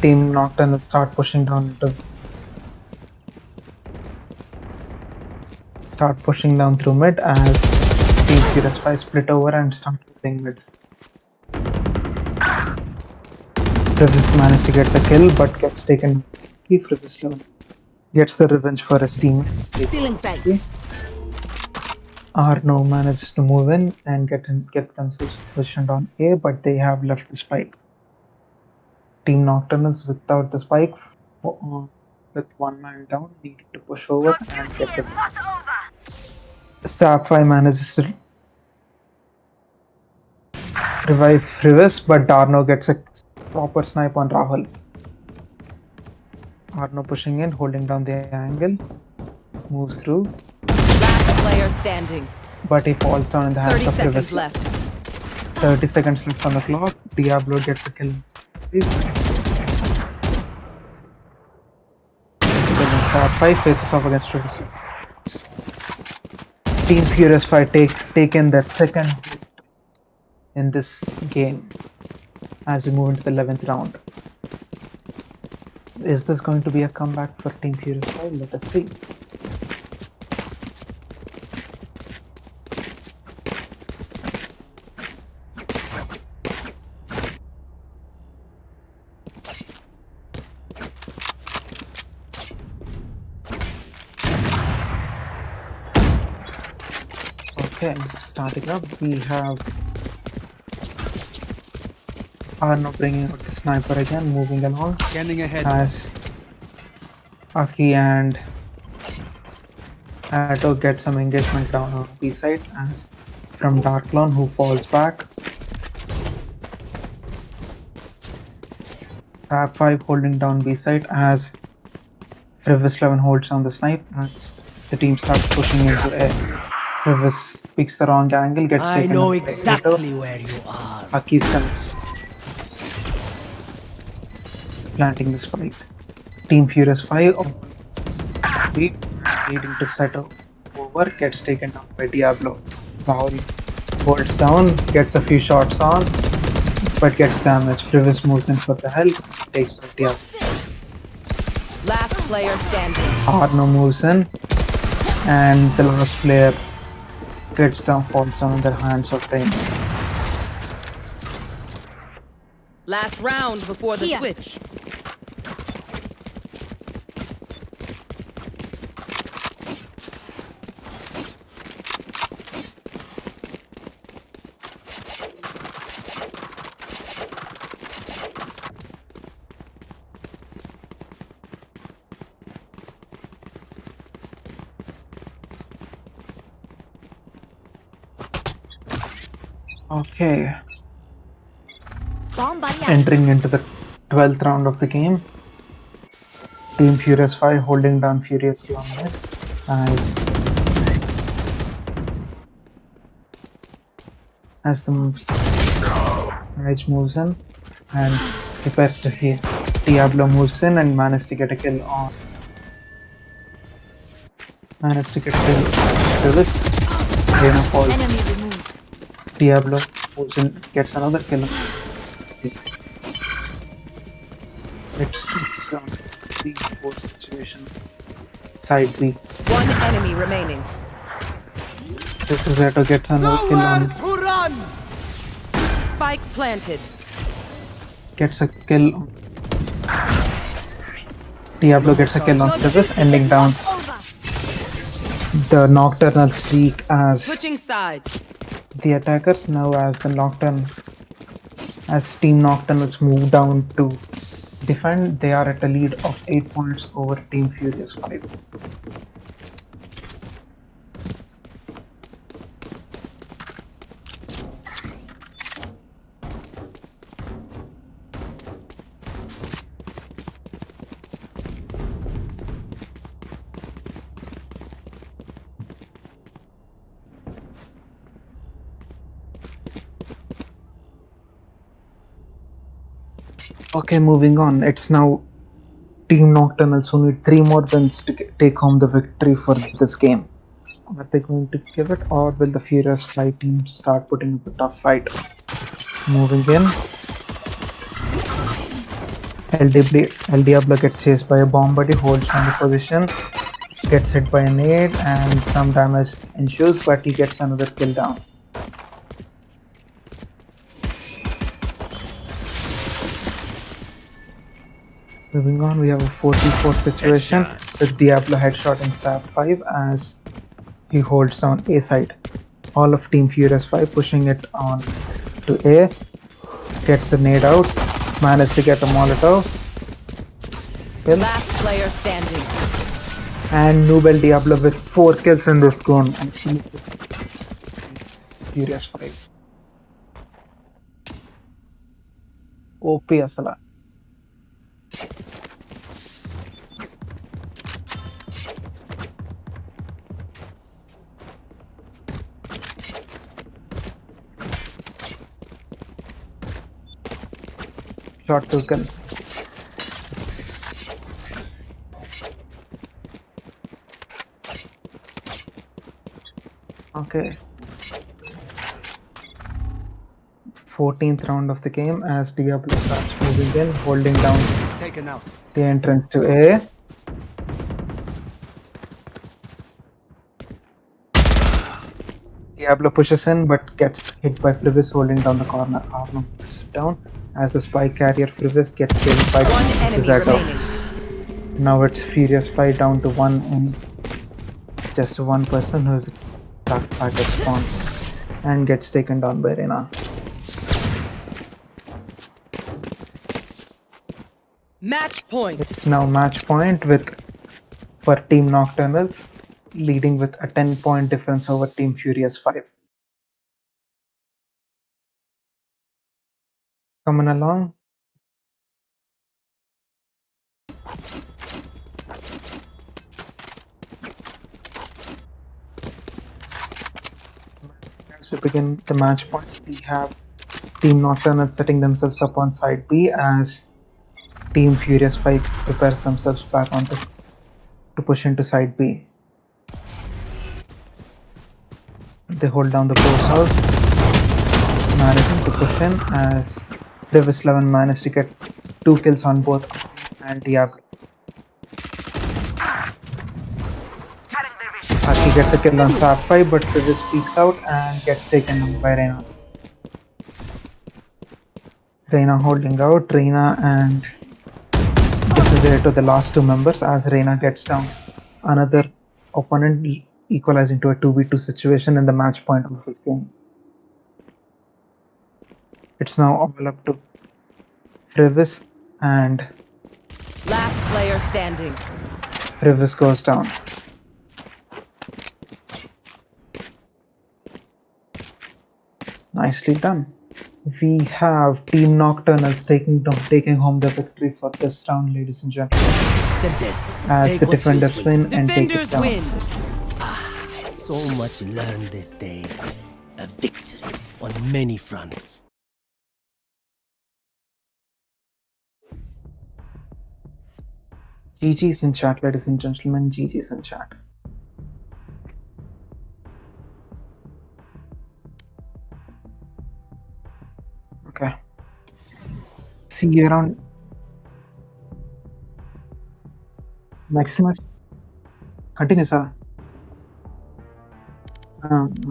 Team Nocturnal start pushing down through mid as Team Furious 5 split over and start playing mid. Frivis managed to get the kill but gets taken. Keep Frivis 11. gets the revenge for his team. Feeling sight. Arno manages to move in and get themselves positioned on A, but they have left the spike. Team Nocturnals without the spike, with one man down, needing to push over and get the win. Sapphire manages to revive Frivis, but Darno gets a proper snipe on Rahul. Arno pushing in, holding down the angle, moves through, Last player standing. but he falls down in the hands 30 of seconds Frivis. left. 30 seconds left on the clock. Diablo gets a kill. Shot 5 faces off against Frivis. Team Furious 5 taken their second victory in this game as we move into the 11th round. Is this going to be a comeback for Team Furious 5? Let us see. Okay, starting up, we have Arno bringing out the sniper again, moving along. Scanning ahead. As Aki and Atto get some engagement down on B side, as from Darklon, who falls back. Fab 5 holding down B side as Frivis 11 holds down the snipe as the team starts pushing into A. Frivis picks the wrong angle, gets taken out by Atto. where you are. Aki stunts, planting the spike. Team Furious 5 leading to Seto over, gets taken down by Diablo. Rahul holds down, gets a few shots on, but gets damaged. Frivis moves in for the help, takes out Diablo. Last player standing. Arno moves in, and the last player gets down, falls down in the hands of Rain. Last round before the switch. Okay, Bomb buddy out. entering into the 12th round of the game. Team Furious 5 holding down Furious Clown as the Rage moves in and prepares to heal. Diablo moves in and manages to get a kill on. Manages to get a kill to this. Reno falls. Enemy removed. Diablo moves in, gets another kill. It's on 3-4 situation. Side B. One enemy remaining. This is where to get another kill on. Spike planted. Gets a kill on. Diablo gets a kill on this, ending down the Nocturnal streak as Switching sides. the attackers. Now as Team Nocturnals move down to defend, they are at a lead of 8 points over Team Furious 5. Okay, moving on. It's now Team Nocturnals who need 3 more wins to take home the victory for this game. Are they going to give it, or will the Furious 5 team start putting up a tough fight? Moving in. El Diablo gets chased by a bomb buddy, holds on the position, gets hit by a nade, and some damage ensues, but he gets another kill down. Moving on, we have a 4v4 situation with Diablo headshotting Sap 5 as he holds down A side. All of Team Furious 5 pushing it on to A, gets the nade out, managed to get a Molotov, kill, Last player standing. and Nubel Diablo with 4 kills in this game. And Furious 5. OP asala. Shot to kill. Okay. 14th round of the game as Diablo starts moving in, holding down Taken out. the entrance to A. Diablo pushes in but gets hit by Frivis holding down the corner. Arno puts it down as the spy carrier Frivis gets killed by One enemy Suzato. remaining. Now it's Furious 5 down to 1 and just one person who's attacked back at spawn and gets taken down by Reyna. Match point. It's now match point for Team Nocturnals leading with a 10-point difference over Team Furious 5. Coming along. As we begin the match points, we have Team Nocturnals setting themselves up on side B as Team Furious 5 prepares themselves back on this to push into side B. They hold down the post house, managing to push in as Davis 11 managed to get 2 kills on both and Diablo. Aki gets a kill on Sap 5 but Davis peeks out and gets taken down by Reyna. Reyna holding out, Reyna and this is it to the last 2 members as Reyna gets down. Another opponent equalizing to a 2v2 situation in the match point of the game. It's now all up to Frivis and Last player standing. Frivis goes down. Nicely done. We have Team Nocturnals taking home the victory for this round, ladies and gentlemen. As the defenders win and take it Defenders down. win. So much learned this day. A victory on many fronts. GG's in chat, ladies and gentlemen. GG's in chat. Okay. See you around next match. Continue, sir.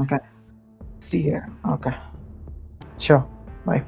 Okay. See you. Okay. Sure. Bye.